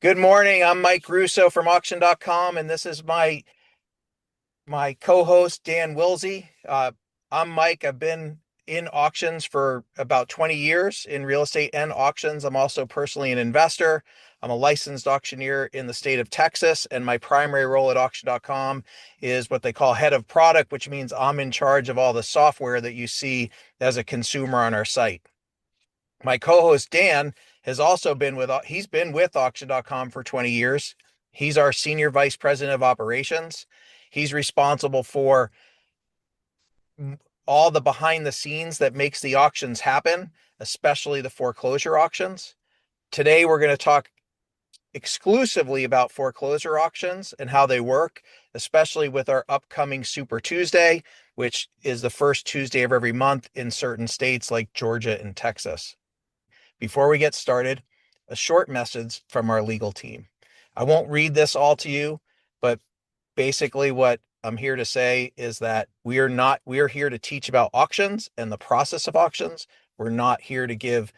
Good morning. I'm Mike Russo from auction.com, and this is my co-host Dan Willsie. I'm Mike. I've been in auctions for about 20 years in real estate and auctions. I'm also personally an investor. I'm a licensed auctioneer in the state of Texas, and my primary role at auction.com is what they call head of product, which means I'm in charge of all the software that you see as a consumer on our site. My co-host Dan has also he's been with auction.com for 20 years. He's our senior vice president of operations. He's responsible for all the behind the scenes that makes the auctions happen, especially the foreclosure auctions. Today, we're going to talk exclusively about foreclosure auctions and how they work, especially with our upcoming Super Tuesday, which is the first Tuesday of every month in certain states like Georgia and Texas. Before we get started, a short message from our legal team. I won't read this all to you, but basically what I'm here to say is that we are here to teach about auctions and the process of auctions. We're not here to give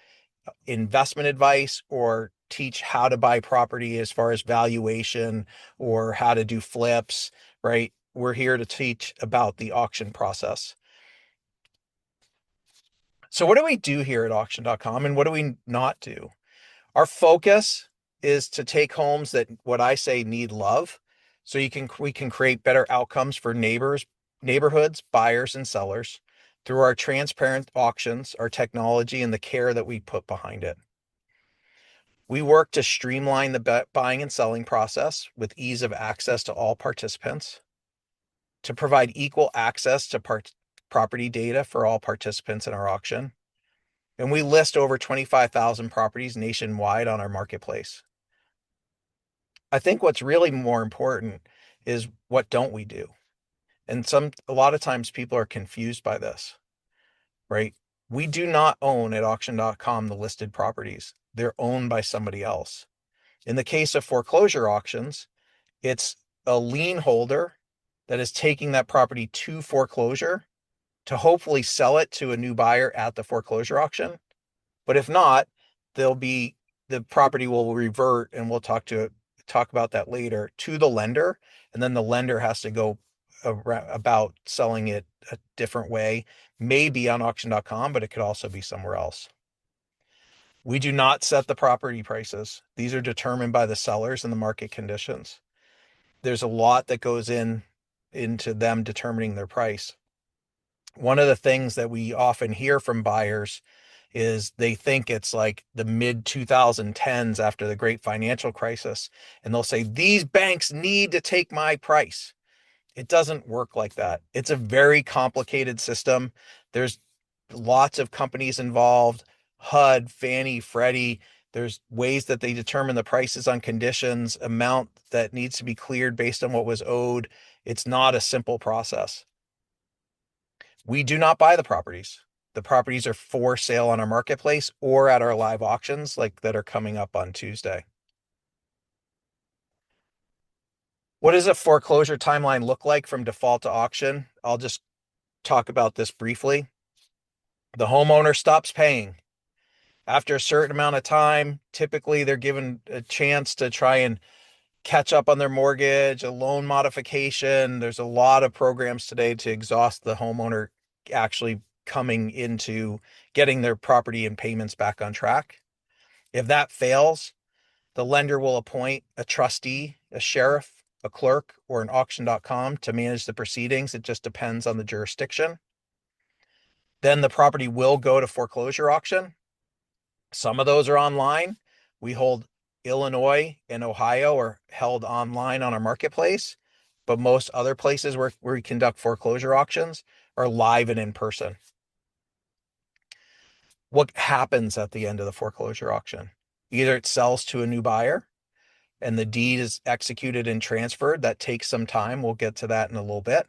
investment advice or teach how to buy property as far as valuation or how to do flips, right? We're here to teach about the auction process. So what do we do here at auction.com and what do we not do? Our focus is to take homes that what I say need love. So we can create better outcomes for neighborhoods, buyers, and sellers through our transparent auctions, our technology, and the care that we put behind it. We work to streamline the buying and selling process with ease of access to all participants, to provide equal access to property data for all participants in our auction. And we list over 25,000 properties nationwide on our marketplace. I think what's really more important is what don't we do? And a lot of times people are confused by this, right? We do not own at auction.com the listed properties. They're owned by somebody else. In the case of foreclosure auctions, it's a lien holder that is taking that property to foreclosure to hopefully sell it to a new buyer at the foreclosure auction. But if not, the property will revert, and we'll talk about that later, to the lender, and then the lender has to go about selling it a different way, maybe on auction.com, but it could also be somewhere else. We do not set the property prices. These are determined by the sellers and the market conditions. There's a lot that goes into them determining their price. One of the things that we often hear from buyers is they think it's like the mid 2010s after the great financial crisis. And they'll say, these banks need to take my price. It doesn't work like that. It's a very complicated system. There's lots of companies involved, HUD, Fannie, Freddie. There's ways that they determine the prices on conditions, amount that needs to be cleared based on what was owed. It's not a simple process. We do not buy the properties. The properties are for sale on our marketplace or at our live auctions like that are coming up on Tuesday. What does a foreclosure timeline look like from default to auction? I'll just talk about this briefly. The homeowner stops paying. After a certain amount of time, typically they're given a chance to try and catch up on their mortgage, a loan modification. There's a lot of programs today to exhaust the homeowner actually coming into getting their property and payments back on track. If that fails, the lender will appoint a trustee, a sheriff, a clerk, or an auction.com to manage the proceedings. It just depends on the jurisdiction. Then the property will go to foreclosure auction. Some of those are online. We hold Illinois and Ohio are held online on our marketplace, but most other places where we conduct foreclosure auctions are live and in person. What happens at the end of the foreclosure auction? Either it sells to a new buyer and the deed is executed and transferred. That takes some time. We'll get to that in a little bit.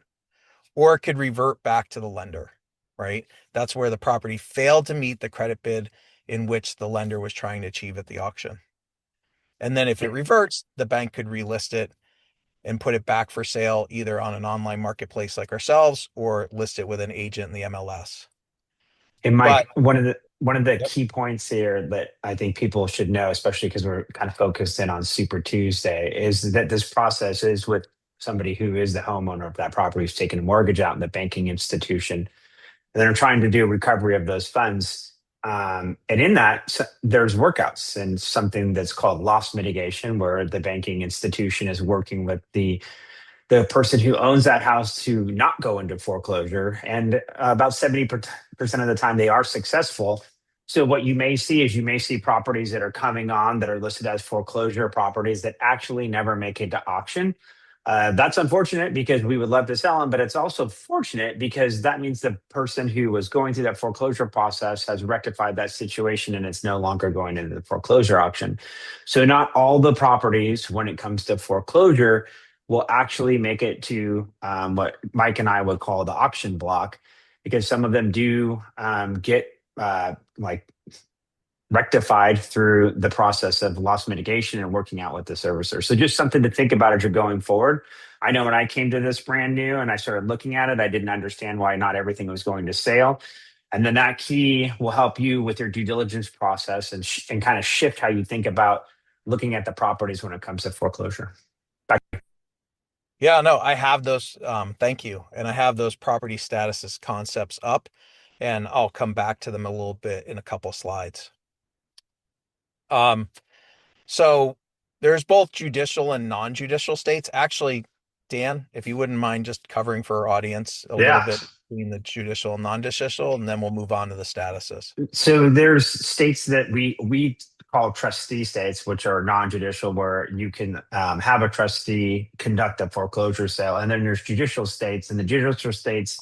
Or it could revert back to the lender, right? That's where the property failed to meet the credit bid in which the lender was trying to achieve at the auction. And then if it reverts, the bank could relist it and put it back for sale either on an online marketplace like ourselves or list it with an agent in the MLS. And But Mike, one of the Yep. key points here that I think people should know, especially because we're kind of focused in on Super Tuesday, is that this process is with somebody who is the homeowner of that property who's taken a mortgage out in the banking institution, and they're trying to do recovery of those funds. And in that, there's workouts and something that's called loss mitigation, where the banking institution is working with the person who owns that house to not go into foreclosure. And about 70% of the time, they are successful. So, what you may see is you may see properties that are coming on that are listed as foreclosure properties that actually never make it to auction. That's unfortunate because we would love to sell them, but it's also fortunate because that means the person who was going through that foreclosure process has rectified that situation and it's no longer going into the foreclosure auction. So, not all the properties, when it comes to foreclosure, will actually make it to what Mike and I would call the auction block, because some of them do get like rectified through the process of loss mitigation and working out with the servicer. So just something to think about as you're going forward. I know when I came to this brand new and I started looking at it, I didn't understand why not everything was going to sale. And then that key will help you with your due diligence process and kind of shift how you think about looking at the properties when it comes to foreclosure. Yeah, no, I have those. Thank you. And I have those property statuses concepts up, and I'll come back to them a little bit in a couple slides. Um, so there's both judicial and non-judicial states. Actually, Dan, if you wouldn't mind just covering for our audience a little Yeah. bit between the judicial and non-judicial, and then we'll move on to the statuses. So there's states that we call trustee states, which are non-judicial, where you can have a trustee conduct a foreclosure sale, and then there's judicial states, and the judicial states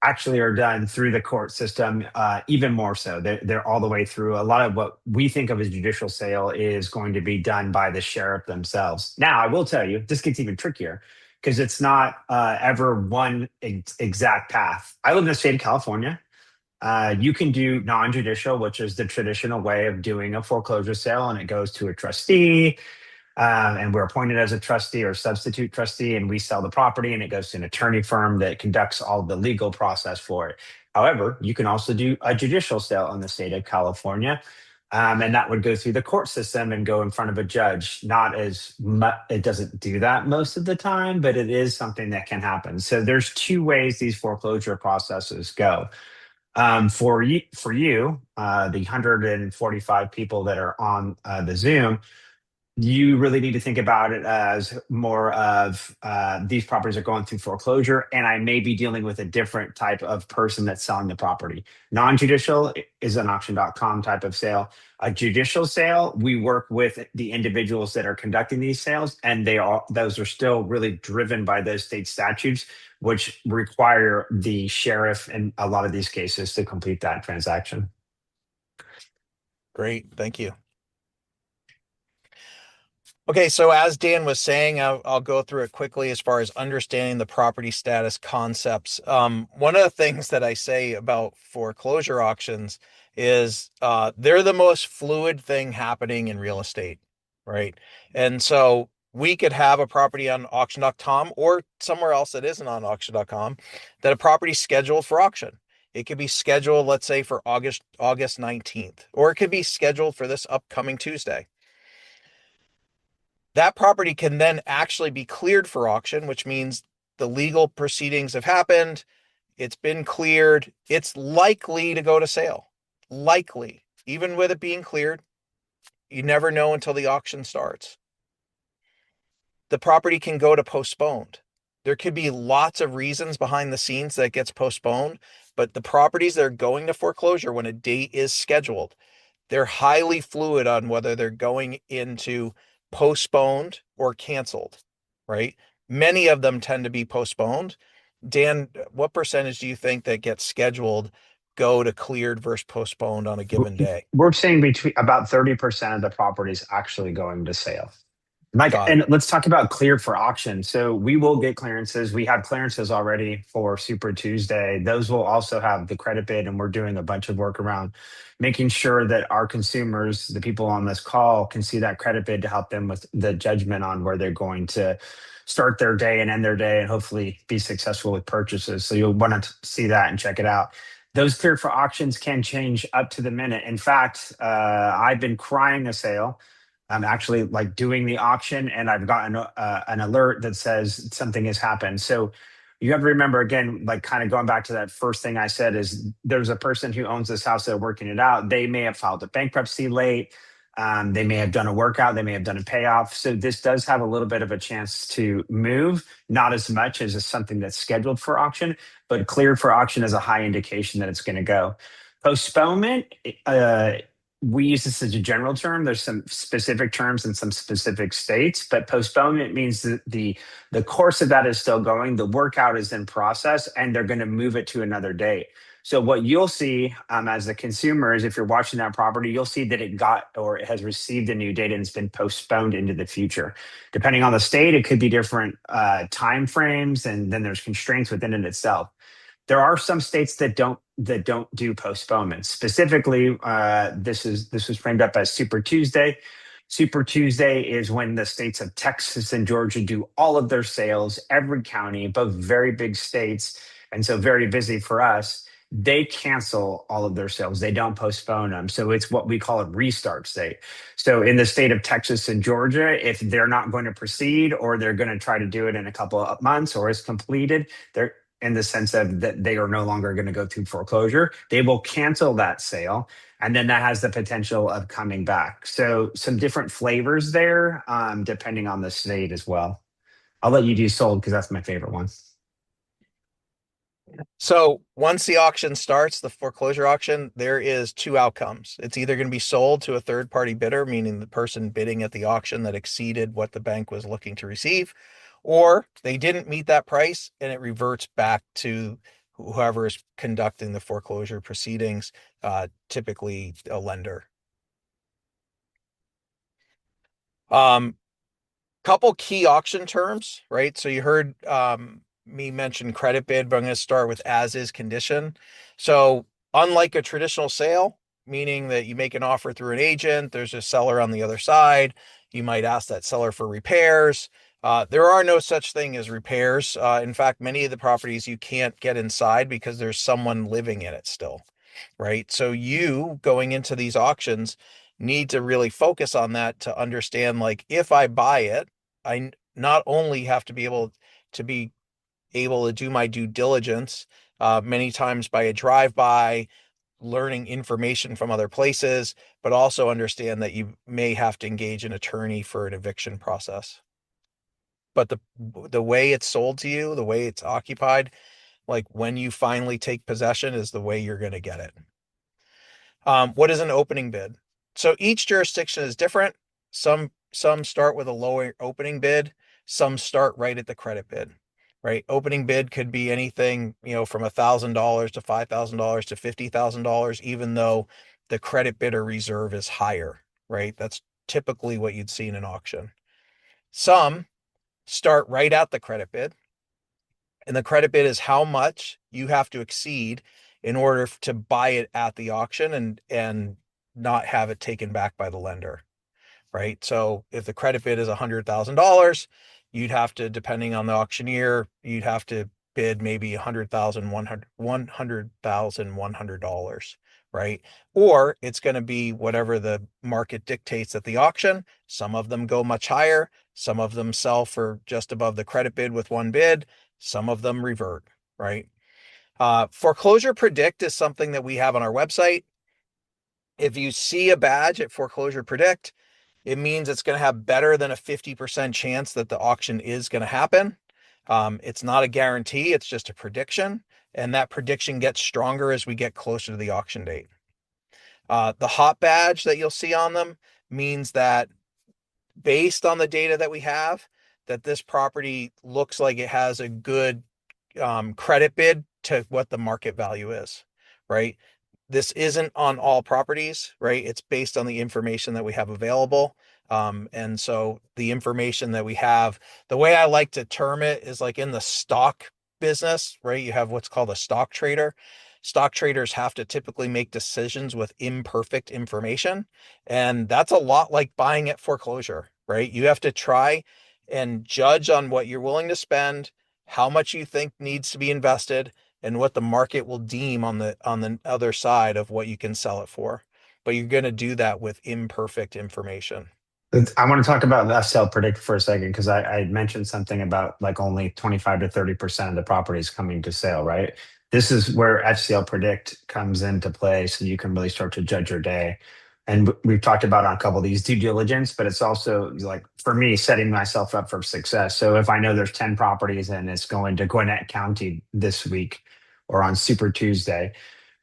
actually are done through the court system, even more so. They're all the way through. A lot of what we think of as judicial sale is going to be done by the sheriff themselves. Now, I will tell you, this gets even trickier because it's not ever one exact path. I live in the state of California. You can do non-judicial, which is the traditional way of doing a foreclosure sale, and it goes to a trustee, and we're appointed as a trustee or substitute trustee, and we sell the property, and it goes to an attorney firm that conducts all the legal process for it. However, you can also do a judicial sale in the state of California, and that would go through the court system and go in front of a judge. Not as much, it doesn't do that most of the time, but it is something that can happen. So there's two ways these foreclosure processes go. For you, the 145 people that are on the Zoom, you really need to think about it as more of these properties are going through foreclosure, and I may be dealing with a different type of person that's selling the property. Non-judicial is an auction.com type of sale. A judicial sale, we work with the individuals that are conducting these sales, and those are still really driven by those state statutes, which require the sheriff in a lot of these cases to complete that transaction. Great, thank you. Okay, so as Dan was saying, I'll go through it quickly as far as understanding the property status concepts. One of the things that I say about foreclosure auctions is they're the most fluid thing happening in real estate, right? And so we could have a property on auction.com or somewhere else that isn't on auction.com that a property's scheduled for auction. It could be scheduled, let's say, for August 19th, or it could be scheduled for this upcoming Tuesday. That property can then actually be cleared for auction, which means the legal proceedings have happened. It's been cleared. It's likely to go to sale. Likely. Even with it being cleared, you never know until the auction starts. The property can go to postponed. There could be lots of reasons behind the scenes that it gets postponed, but the properties that are going to foreclosure when a date is scheduled, they're highly fluid on whether they're going into postponed or canceled, right? Many of them tend to be postponed. Dan, what percentage do you think that gets scheduled go to cleared versus postponed on a given day? We're saying between about 30% of the properties actually going to sale. Mike, Got and it. let's talk about cleared for auction. So we will get clearances. We have clearances already for Super Tuesday. Those will also have the credit bid, and we're doing a bunch of work around making sure that our consumers, the people on this call, can see that credit bid to help them with the judgment on where they're going to start their day and end their day and hopefully be successful with purchases. So you'll want to see that and check it out. those cleared for auctions can change up to the minute. In fact, I've been crying a sale. I'm actually like doing the auction, and I've gotten an alert that says something has happened. So you have to remember again, like kind of going back to that first thing I said, is there's a person who owns this house, they're working it out. They may have filed a bankruptcy late. They may have done a workout. They may have done a payoff. So this does have a little bit of a chance to move, not as much as something that's scheduled for auction, but cleared for auction is a high indication that it's going to go. Postponement, uh, we use this as a general term. There's some specific terms in some specific states, but postponement means that the course of that is still going. The workout is in process, and they're going to move it to another date. So what you'll see as the consumer is if you're watching that property, you'll see that it got or it has received a new date and it's been postponed into the future. Depending on the state, it could be different time frames, and then there's constraints within it itself. There are some states that don't do postponements. Specifically, this was framed up as Super Tuesday. Super Tuesday is when the states of Texas and Georgia do all of their sales, every county, both very big states, and so very busy for us. They cancel all of their sales. They don't postpone them. So it's what we call a restart state. So in the state of Texas and Georgia, if they're not going to proceed or they're going to try to do it in a couple of months or is completed, they're in the sense of that they are no longer going to go through foreclosure. They will cancel that sale, and then that has the potential of coming back. So some different flavors there, depending on the state as well. I'll let you do sold because that's my favorite one. So once the auction starts, the foreclosure auction, there is two outcomes. It's either going to be sold to a third party bidder, meaning the person bidding at the auction that exceeded what the bank was looking to receive, or they didn't meet that price and it reverts back to whoever is conducting the foreclosure proceedings, typically a lender. Um, Couple key auction terms, right? So you heard me mention credit bid, but I'm going to start with as is condition. So unlike a traditional sale, meaning that you make an offer through an agent, there's a seller on the other side. You might ask that seller for repairs. There are no such thing as repairs. In fact, many of the properties you can't get inside because there's someone living in it still, right? So you going into these auctions need to really focus on that to understand, like, if I buy it, I not only have to be able to do my due diligence, many times by a drive-by, learning information from other places, but also understand that you may have to engage an attorney for an eviction process. But the way it's sold to you, the way it's occupied, like when you finally take possession, is the way you're going to get it. What is an opening bid? So each jurisdiction is different. Some start with a lower opening bid. Some start right at the credit bid, right? Opening bid could be anything, from $1,000 to $5,000 to $50,000, even though the credit bidder reserve is higher, right? That's typically what you'd see in an auction. Some start right at the credit bid, and the credit bid is how much you have to exceed in order to buy it at the auction and not have it taken back by the lender, right? So if the credit bid is $100,000, you'd have to, depending on the auctioneer, you'd have to bid maybe $100,100, right? Or it's going to be whatever the market dictates at the auction. Some of them go much higher. Some of them sell for just above the credit bid with one bid. Some of them revert, right? Foreclosure Predict is something that we have on our website. If you see a badge at Foreclosure Predict, it means it's going to have better than a 50% chance that the auction is going to happen. It's not a guarantee, it's just a prediction. And that prediction gets stronger as we get closer to the auction date. The hot badge that you'll see on them means that based on the data that we have, that this property looks like it has a good credit bid to what the market value is, right? This isn't on all properties, right? It's based on the information that we have available. And so the information that we have, the way I like to term it is like in the stock business, right? You have what's called a stock trader. Stock traders have to typically make decisions with imperfect information. And that's a lot like buying at foreclosure, right? You have to try and judge on what you're willing to spend, how much you think needs to be invested, and what the market will deem on the other side of what you can sell it for. But you're going to do that with imperfect information. I want to talk about FCL Predict for a second because I mentioned something about like only 25 to 30% of the properties coming to sale, right? This is where FCL Predict comes into play so you can really start to judge your day. And we've talked about on a couple of these due diligence, but it's also like for me setting myself up for success. So if I know there's 10 properties and it's going to Gwinnett County this week or on Super Tuesday,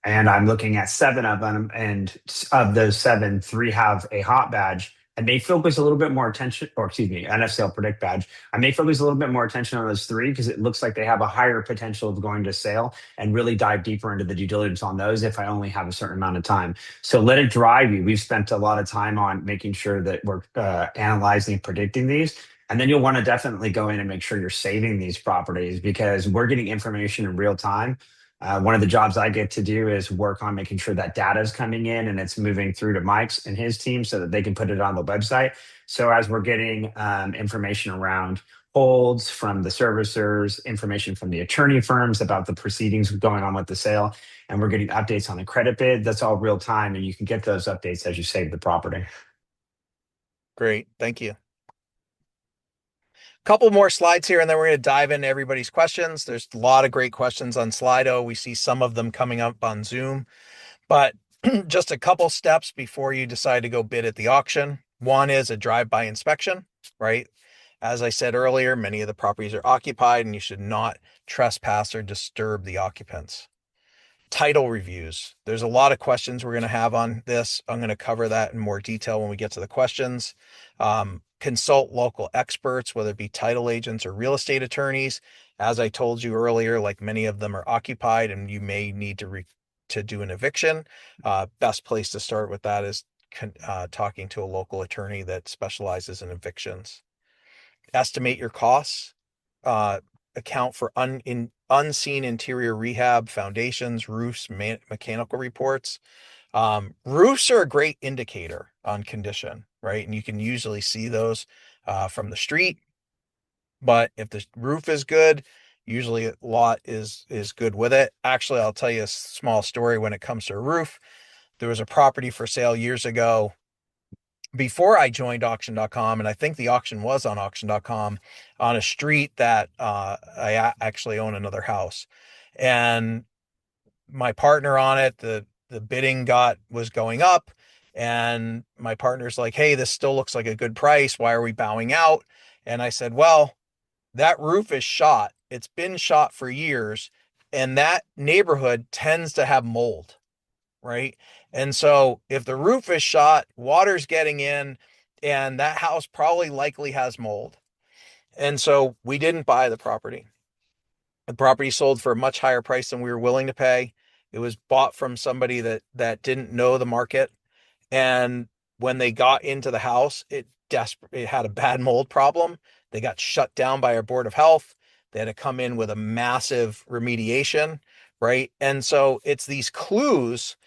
and I'm looking at seven of them, and of those seven, three have a hot badge. I may focus a little bit more attention, or excuse me, NFCL Predict badge. I may focus a little bit more attention on those three because it looks like they have a higher potential of going to sale and really dive deeper into the due diligence on those if I only have a certain amount of time. So let it drive you. We've spent a lot of time on making sure that we're analyzing and predicting these. And then you'll want to definitely go in and make sure you're saving these properties because we're getting information in real time. One of the jobs I get to do is work on making sure that data is coming in and it's moving through to Mike's and his team so that they can put it on the website. So as we're getting information around holds from the servicers, information from the attorney firms about the proceedings going on with the sale, and we're getting updates on the credit bid, that's all real time. And you can get those updates as you save the property. Great. Thank you. Couple more slides here, and then we're going to dive into everybody's questions. There's a lot of great questions on Slido. We see some of them coming up on Zoom, but just a couple steps before you decide to go bid at the auction. One is a drive-by inspection, right? As I said earlier, many of the properties are occupied and you should not trespass or disturb the occupants. Title reviews. There's a lot of questions we're going to have on this. I'm going to cover that in more detail when we get to the questions. Consult local experts, whether it be title agents or real estate attorneys. As I told you earlier, like many of them are occupied and you may need to do an eviction. Best place to start with that is talking to a local attorney that specializes in evictions. Estimate your costs. Account for unseen interior rehab, foundations, roofs, mechanical reports. Roofs are a great indicator on condition, right? And you can usually see those from the street. But if the roof is good, usually a lot is good with it. Actually, I'll tell you a small story when it comes to a roof. There was a property for sale years ago before I joined auction.com, and I think the auction was on auction.com on a street that I actually own another house. And my partner on it, the bidding was going up, and my partner's like, "Hey, this still looks like a good price. Why are we bowing out?" And I said, "Well, that roof is shot. It's been shot for years, and that neighborhood tends to have mold, right? And so if the roof is shot, water's getting in, and that house probably likely has mold." And so we didn't buy the property. The property sold for a much higher price than we were willing to pay. It was bought from somebody that didn't know the market. And when they got into the house, it had a bad mold problem. They got shut down by our Board of Health. They had to come in with a massive remediation, right? And so it's these clues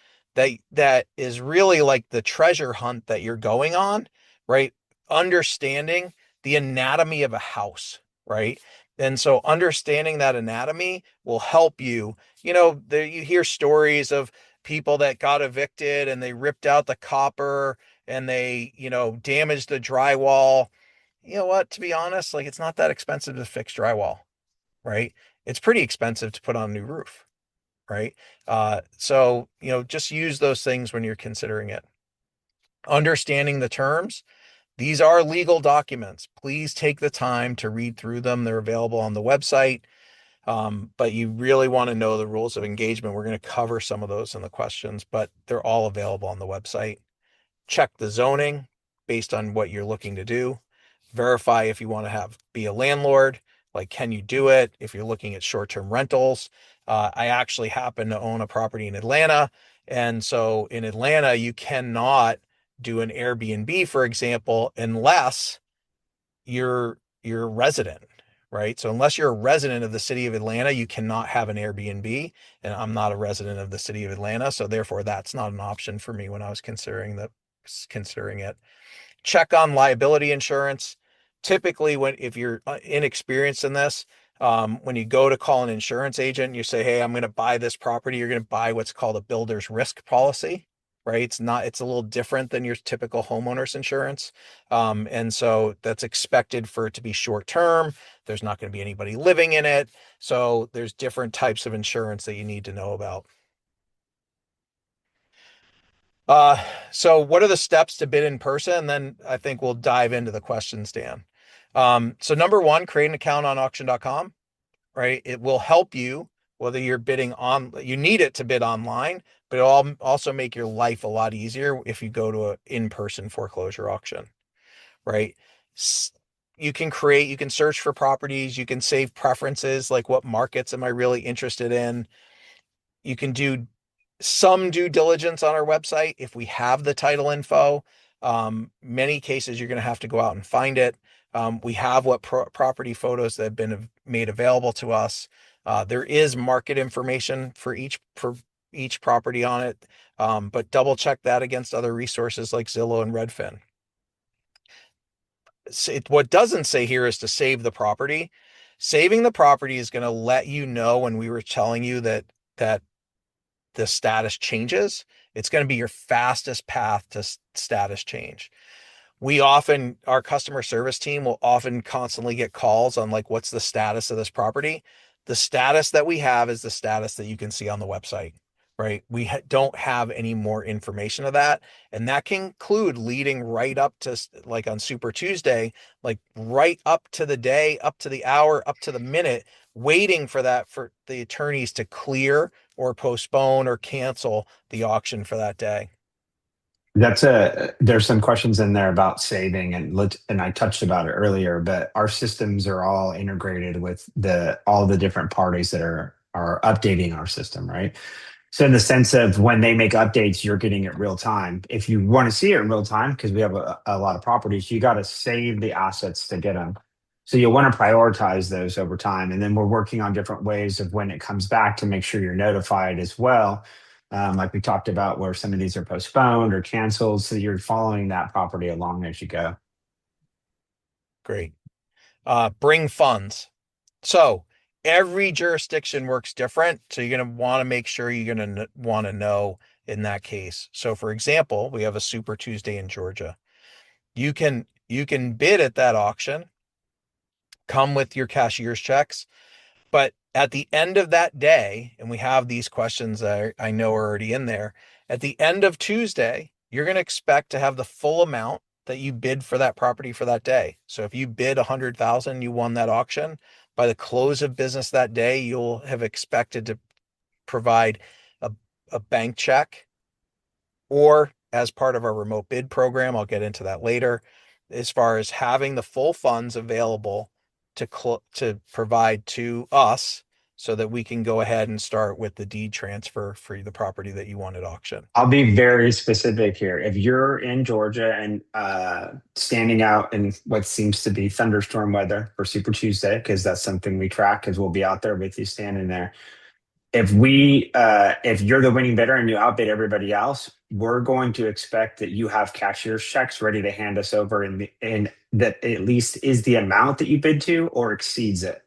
that is really like the treasure hunt that you're going on, right? Understanding the anatomy of a house, right? And so understanding that anatomy will help you. You hear stories of people that got evicted and they ripped out the copper and they, damaged the drywall. You know what? To be honest, like it's not that expensive to fix drywall, right? It's pretty expensive to put on a new roof, right? So, just use those things when you're considering it. Understanding the terms. These are legal documents. Please take the time to read through them. They're available on the website. But you really want to know the rules of engagement. We're going to cover some of those in the questions, but they're all available on the website. Check the zoning based on what you're looking to do. Verify if you want to be a landlord, like can you do it? If you're looking at short-term rentals, I actually happen to own a property in Atlanta. And so in Atlanta, you cannot do an Airbnb, for example, unless you're a resident, right? So unless you're a resident of the city of Atlanta, you cannot have an Airbnb. And I'm not a resident of the city of Atlanta, so therefore that's not an option for me when I was considering it. Check on liability insurance. Typically, if you're inexperienced in this, When you go to call an insurance agent, you say, hey, I'm going to buy this property. You're going to buy what's called a builder's risk policy, right? It's a little different than your typical homeowner's insurance. And so that's expected for it to be short term. There's not going to be anybody living in it. So there's different types of insurance that you need to know about. Uh, so what are the steps to bid in person? And then I think we'll dive into the questions, Dan. So number one, create an account on auction.com, right? It will help you whether you're bidding on, you need it to bid online, but it'll also make your life a lot easier if you go to an in-person foreclosure auction, right? You can search for properties, you can save preferences, like what markets am I really interested in? You can do some due diligence on our website if we have the title info. Many cases you're going to have to go out and find it. We have what property photos that have been made available to us. There is market information for each property on it, but double check that against other resources like Zillow and Redfin. What doesn't say here is to save the property. Saving the property is going to let you know when we were telling you that the status changes. It's going to be your fastest path to status change. Our customer service team will often constantly get calls on like, what's the status of this property? The status that we have is the status that you can see on the website, right? We don't have any more information of that. And that can include leading right up to, like on Super Tuesday, like right up to the day, up to the hour, up to the minute, waiting for the attorneys to clear or postpone or cancel the auction for that day. There's some questions in there about saving, and I touched about it earlier, but our systems are all integrated with all the different parties that are updating our system, right? So in the sense of when they make updates, you're getting it real time. If you want to see it in real time, because we have a lot of properties, you got to save the assets to get them. So you'll want to prioritize those over time. And then we're working on different ways of when it comes back to make sure you're notified as well. Like we talked about, where some of these are postponed or canceled. So you're following that property along as you go. Great. Bring funds. So every jurisdiction works different. So you're going to want to make sure you're going to want to know in that case. So for example, we have a Super Tuesday in Georgia. You can bid at that auction, come with your cashier's checks, but at the end of that day, and we have these questions that I know are already in there, at the end of Tuesday, you're going to expect to have the full amount that you bid for that property for that day. So if you bid 100,000, you won that auction. By the close of business that day, you'll have expected to provide a, a bank check, or as part of our remote bid program, I'll get into that later, as far as having the full funds available to provide to us so that we can go ahead and start with the deed transfer for the property that you want at auction. I'll be very specific here. If you're in Georgia and standing out in what seems to be thunderstorm weather for Super Tuesday, because that's something we track, because we'll be out there with you standing there. If you're the winning bidder and you outbid everybody else, we're going to expect that you have cashier's checks ready to hand us over, and that at least is the amount that you bid to or exceeds it.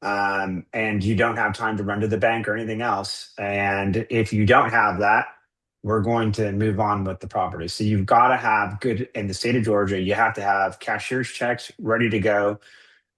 And you don't have time to run to the bank or anything else. And if you don't have that, we're going to move on with the property. So you've got to have good, in the state of Georgia, you have to have cashier's checks ready to go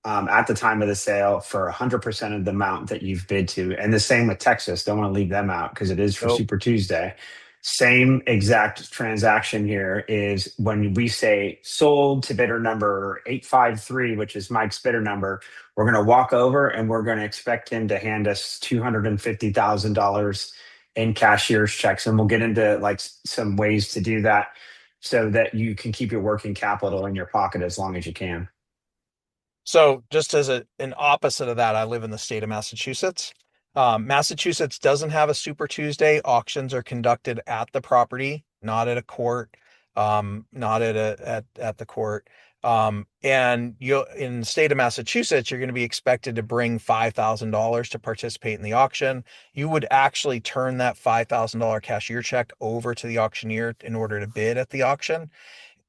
at the time of the sale for 100% of the amount that you've bid to. And the same with Texas. Don't want to leave them out because it is for Nope. Super Tuesday. Same exact transaction here is when we say sold to bidder number 853, which is Mike's bidder number, we're going to walk over and we're going to expect him to hand us $250,000 in cashier's checks. And we'll get into like some ways to do that so that you can keep your working capital in your pocket as long as you can. So just as an opposite of that, I live in the state of Massachusetts. Massachusetts doesn't have a Super Tuesday. Auctions are conducted at the property, not at a court, not at the court. And in the state of Massachusetts, you're going to be expected to bring $5,000 to participate in the auction. You would actually turn that $5,000 cashier check over to the auctioneer in order to bid at the auction.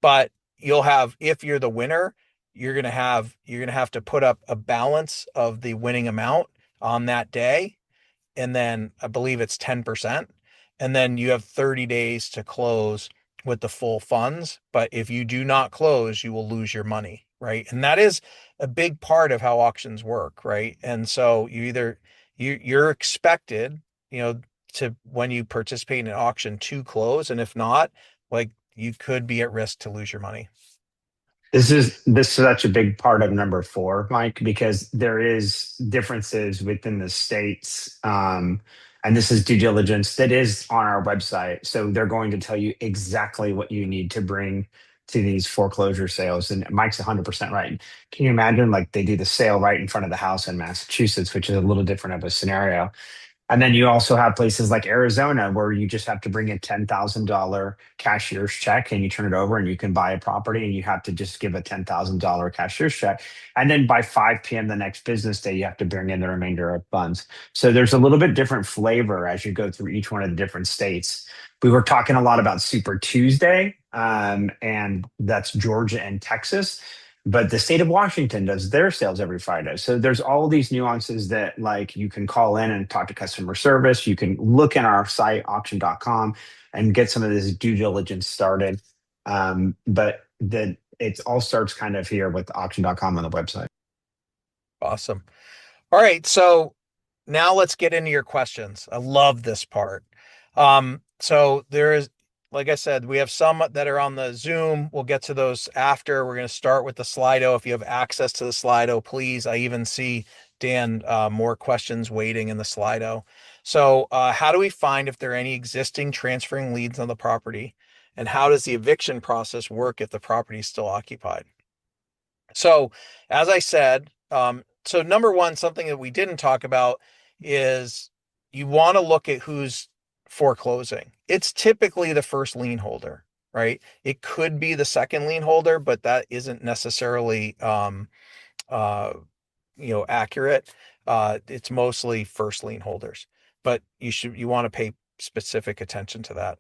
But if you're the winner, you're gonna have to put up a balance of the winning amount on that day, and then I believe it's 10%. And then you have 30 days to close with the full funds. But if you do not close, you will lose your money, right? And that is a big part of how auctions work, right? And so you're expected, you know, to when you participate in an auction to close. And if not, like you could be at risk to lose your money. This is such a big part of number four, Mike, because there is differences within the states. And this is due diligence that is on our website. So they're going to tell you exactly what you need to bring to these foreclosure sales. And Mike's 100% right. Can you imagine like they do the sale right in front of the house in Massachusetts, which is a little different of a scenario. And then you also have places like Arizona where you just have to bring a $10,000 cashier's check and you turn it over and you can buy a property and you have to just give a $10,000 cashier's check. And then by 5 p.m. the next business day, you have to bring in the remainder of funds. So there's a little bit different flavor as you go through each one of the different states. We were talking a lot about Super Tuesday, and that's Georgia and Texas, but the state of Washington does their sales every Friday. So there's all these nuances that like you can call in and talk to customer service. You can look in our site, auction.com, and get some of this due diligence started. But the it all starts kind of here with auction.com on the website. Awesome. All right. So now let's get into your questions. I love this part. So there is, like I said, we have some that are on the Zoom. We'll get to those after. We're going to start with the Slido. If you have access to the Slido, please. I even see, Dan, more questions waiting in the Slido. So how do we find if there are any existing transferring liens on the property? And how does the eviction process work if the property is still occupied? So, as I said, so number one, something that we didn't talk about is you want to look at who's foreclosing. It's typically the first lien holder, right? It could be the second lien holder, but that isn't necessarily, uh, accurate. It's mostly first lien holders, but you want to pay specific attention to that.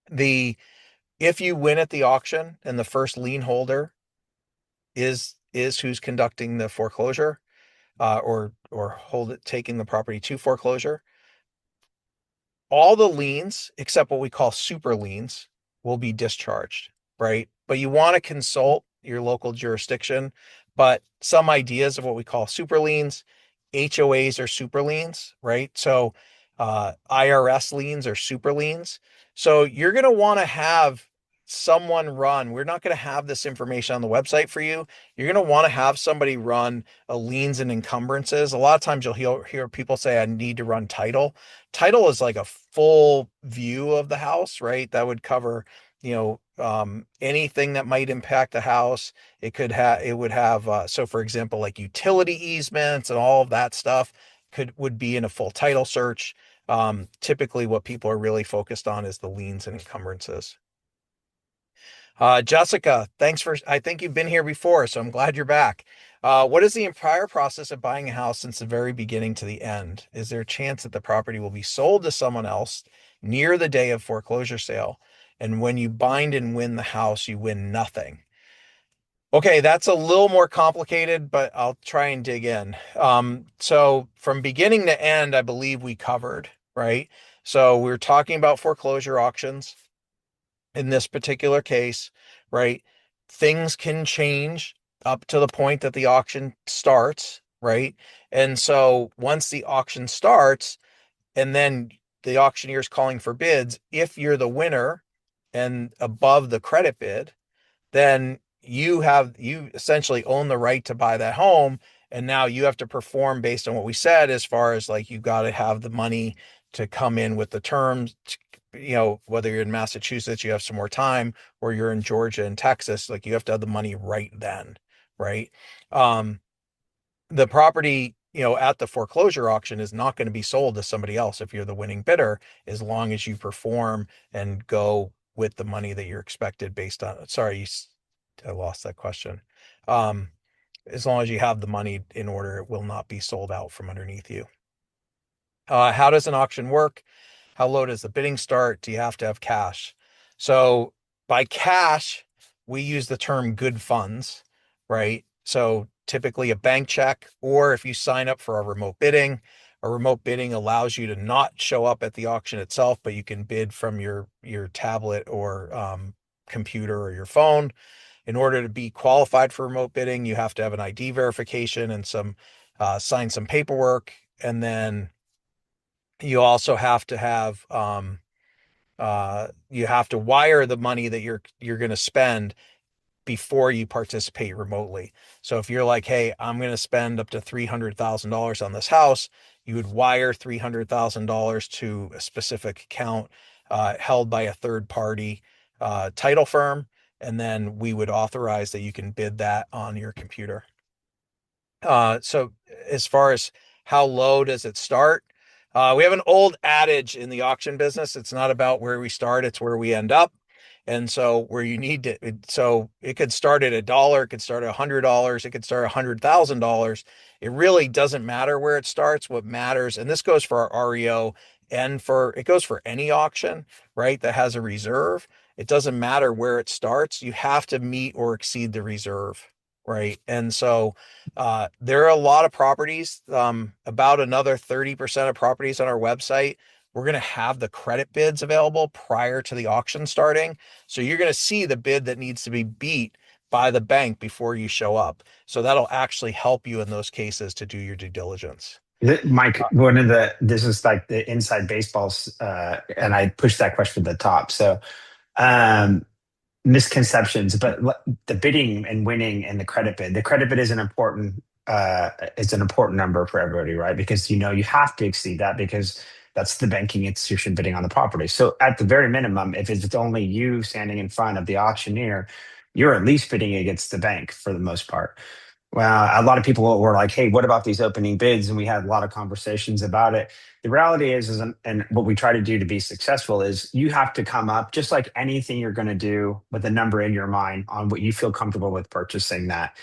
The If you win at the auction and the first lien holder is who's conducting the foreclosure, or taking the property to foreclosure, all the liens except what we call super liens will be discharged, right? But you want to consult your local jurisdiction. But some ideas of what we call super liens: HOAs are super liens, right? So IRS liens are super liens. So you're going to want to have someone run. We're not going to have this information on the website for you. You're going to want to have somebody run a liens and encumbrances. A lot of times you'll hear people say, I need to run title. Title is like a full view of the house, right? That would cover, anything that might impact the house. It would have, so for example, like utility easements and all of that stuff would be in a full title search. Typically what people are really focused on is the liens and encumbrances. Jessica, I think you've been here before, so I'm glad you're back. What is the entire process of buying a house since the very beginning to the end? Is there a chance that the property will be sold to someone else near the day of foreclosure sale? And when you bind and win the house, you win nothing. Okay, that's a little more complicated, but I'll try and dig in. So from beginning to end, I believe we covered, right? So we're talking about foreclosure auctions in this particular case, right? Things can change up to the point that the auction starts, right? And so once the auction starts, and then the auctioneer is calling for bids, if you're the winner and above the credit bid, then you essentially own the right to buy that home. And now you have to perform based on what we said, as far as like, you've got to have the money to come in with the terms. Whether you're in Massachusetts, you have some more time, or you're in Georgia and Texas, like you have to have the money right then, right? Um, the property, at the foreclosure auction is not going to be sold to somebody else if you're the winning bidder, as long as you perform and go with the money that you're expected based on, sorry, I lost that question. Um, as long as you have the money in order, it will not be sold out from underneath you. How does an auction work? How low does the bidding start? Do you have to have cash? So by cash, we use the term good funds, right? So typically a bank check, or if you sign up for a remote bidding allows you to not show up at the auction itself, but you can bid from your tablet or computer or your phone. In order to be qualified for remote bidding, you have to have an ID verification and some sign some paperwork, and then you also have to have you have to wire the money that you're going to spend before you participate remotely. So if you're like, hey, I'm going to spend up to $300,000 on this house, you would wire $300,000 to a specific account held by a third party title firm, and then we would authorize that you can bid that on your computer. So as far as how low does it start? We have an old adage in the auction business. It's not about where we start, it's where we end up. And so where you need to, so it could start at $1, it could start at $100, it could start at $100,000. It really doesn't matter where it starts. What matters, and this goes for our REO and it goes for any auction, right? That has a reserve. It doesn't matter where it starts. You have to meet or exceed the reserve, right? And so there are a lot of properties, about another 30% of properties on our website. We're going to have the credit bids available prior to the auction starting. So you're going to see the bid that needs to be beat by the bank before you show up. So that'll actually help you in those cases to do your due diligence. Mike, one of this is like the inside baseballs, and I pushed that question to the top. So, um, misconceptions, but the bidding and winning and the credit bid is an important number for everybody, right? Because you have to exceed that because that's the banking institution bidding on the property. So at the very minimum, if it's only you standing in front of the auctioneer, you're at least bidding against the bank for the most part. Well, a lot of people were like, "Hey, what about these opening bids?" And we had a lot of conversations about it. The reality is, and what we try to do to be successful is, you have to come up just like anything you're going to do with a number in your mind on what you feel comfortable with purchasing that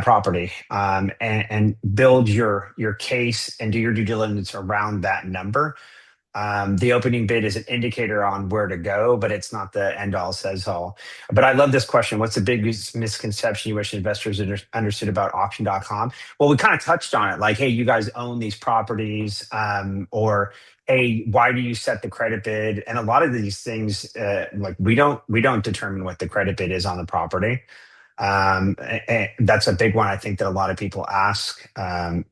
property, and build your case and do your due diligence around that number. The opening bid is an indicator on where to go, but it's not the end all says all. But I love this question. What's the biggest misconception you wish investors understood about auction.com? Well, we kind of touched on it, like, hey, you guys own these properties, or hey, why do you set the credit bid? And a lot of these things, like we don't determine what the credit bid is on the property. And that's a big one I think that a lot of people ask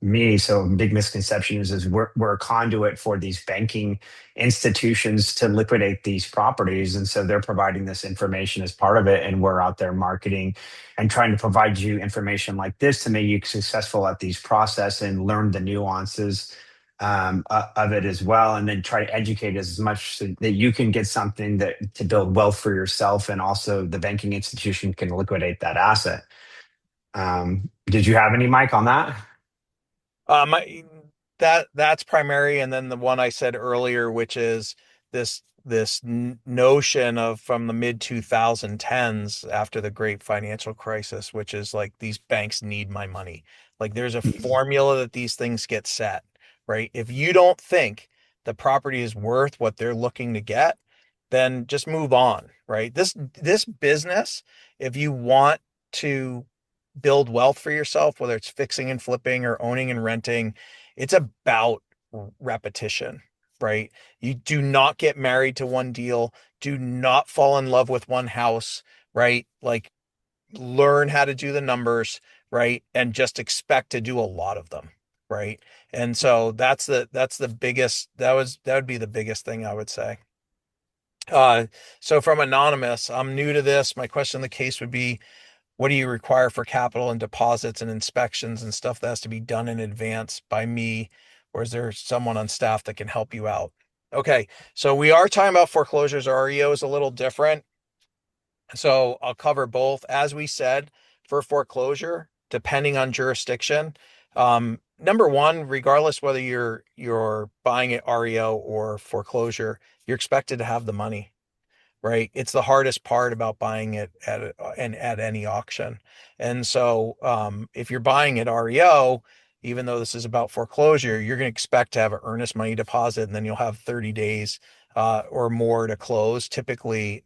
me. So a big misconception is we're a conduit for these banking institutions to liquidate these properties. And so they're providing this information as part of it. And we're out there marketing and trying to provide you information like this to make you successful at these process and learn the nuances of it as well, and then try to educate as much so that you can get something that to build wealth for yourself, and also the banking institution can liquidate that asset. Did you have any, Mike, on that? My that's primary, and then the one I said earlier, which is this notion of from the mid 2010s after the great financial crisis, which is like these banks need my money. Like there's a formula that these things get set, right? If you don't think the property is worth what they're looking to get, then just move on, right? This business, if you want to build wealth for yourself, whether it's fixing and flipping or owning and renting, it's about repetition, right? You do not get married to one deal. Do not fall in love with one house, right? Like learn how to do the numbers, right? And just expect to do a lot of them, right? And so that's the biggest, that would be the biggest thing I would say. So from anonymous, I'm new to this. My question in the case would be, what do you require for capital and deposits and inspections and stuff that has to be done in advance by me? Or is there someone on staff that can help you out? Okay, so we are talking about foreclosures. Our REO is a little different. So I'll cover both. As we said, for foreclosure, depending on jurisdiction, number one, regardless whether you're buying it REO or foreclosure, you're expected to have the money, right? It's the hardest part about buying it at any auction. And so if you're buying it REO, even though this is about foreclosure, you're going to expect to have an earnest money deposit, and then you'll have 30 days or more to close. Typically,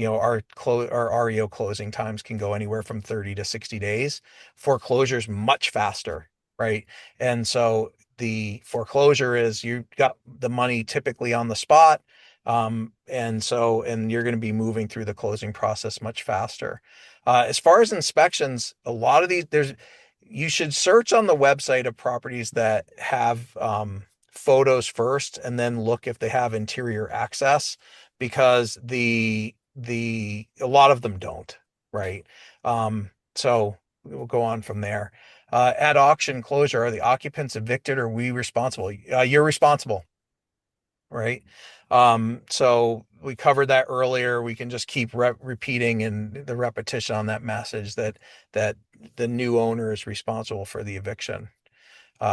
our REO closing times can go anywhere from 30 to 60 days. Foreclosure's much faster, right? And so the foreclosure is you got the money typically on the spot. And you're going to be moving through the closing process much faster. As far as inspections, a lot of you should search on the website of properties that have photos first and then look if they have interior access, because a lot of them don't, right? So we'll go on from there. At auction closure, are the occupants evicted or are we responsible? You're responsible, right? So we covered that earlier. We can just keep repeating and the repetition on that message that the new owner is responsible for the eviction.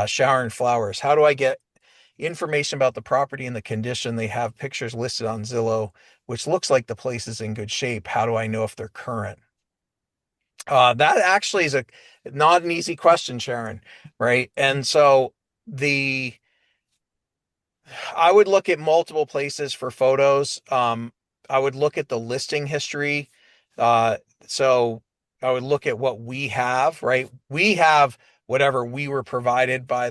Shower and flowers. How do I get information about the property and the condition? They have pictures listed on Zillow, which looks like the place is in good shape. How do I know if they're current? That actually is not an easy question, Sharon, right? And so the I would look at multiple places for photos. I would look at the listing history. So I would look at what we have, right? We have whatever we were provided by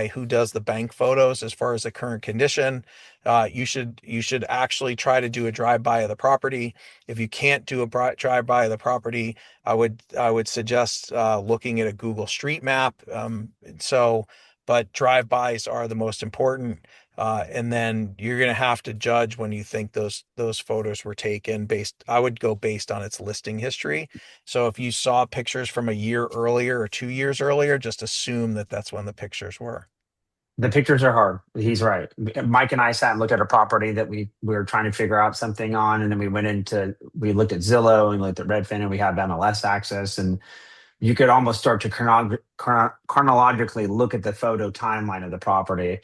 who does the bank photos as far as the current condition. You should actually try to do a drive-by of the property. If you can't do a drive-by of the property, I would suggest looking at a Google Street Map. But drive-bys are the most important. And then you're going to have to judge when you think those photos were taken I would go based on its listing history. So if you saw pictures from a year earlier or 2 years earlier, just assume that that's when the pictures were. The pictures are hard. He's right. Mike and I sat and looked at a property that we were trying to figure out something on, and then we looked at Zillow and looked at Redfin, and we had MLS access, and you could almost start to chronologically look at the photo timeline of the property.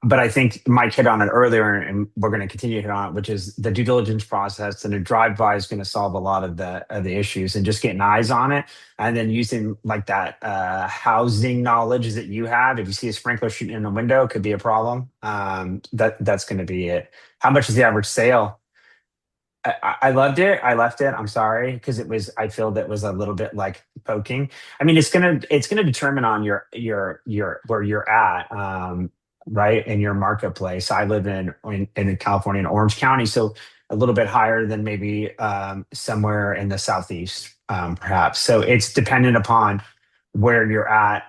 But I think Mike hit on it earlier, and we're going to continue to hit on it, which is the due diligence process. And a drive-by is going to solve a lot of the issues, and just getting eyes on it, and then using like that housing knowledge that you have. If you see a sprinkler shooting in the window, it could be a problem. That's going to be it. How much is the average sale? I loved it. I left it. I'm sorry because it was. I feel that was a little bit like poking. I mean, it's gonna determine on your where you're at, right, in your marketplace. I live in California, in Orange County, so a little bit higher than maybe somewhere in the southeast, perhaps. So it's dependent upon where you're at.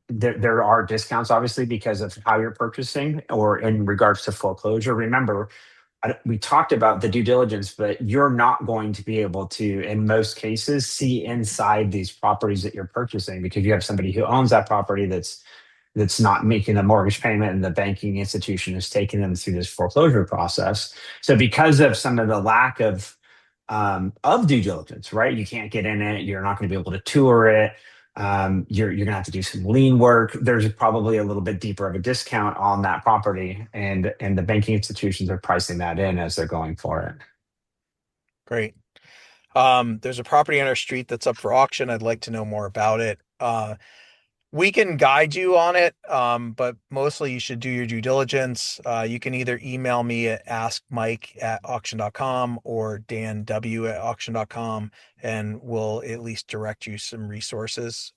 There are discounts, obviously, because of how you're purchasing or in regards to foreclosure. Remember, we talked about the due diligence, but you're not going to be able to, in most cases, see inside these properties that you're purchasing because you have somebody who owns that property that's not making a mortgage payment, and the banking institution is taking them through this foreclosure process. So, because of some of the lack of due diligence, right? You can't get in it. You're not going to be able to tour it. You're gonna have to do some lien work. There's probably a little bit deeper of a discount on that property, and the banking institutions are pricing that in as they're going for it. Great. There's a property on our street that's up for auction. I'd like to know more about it. We can guide you on it, but mostly you should do your due diligence. You can either email me at askmike@auction.com or danw@auction.com, and we'll at least direct you some resources.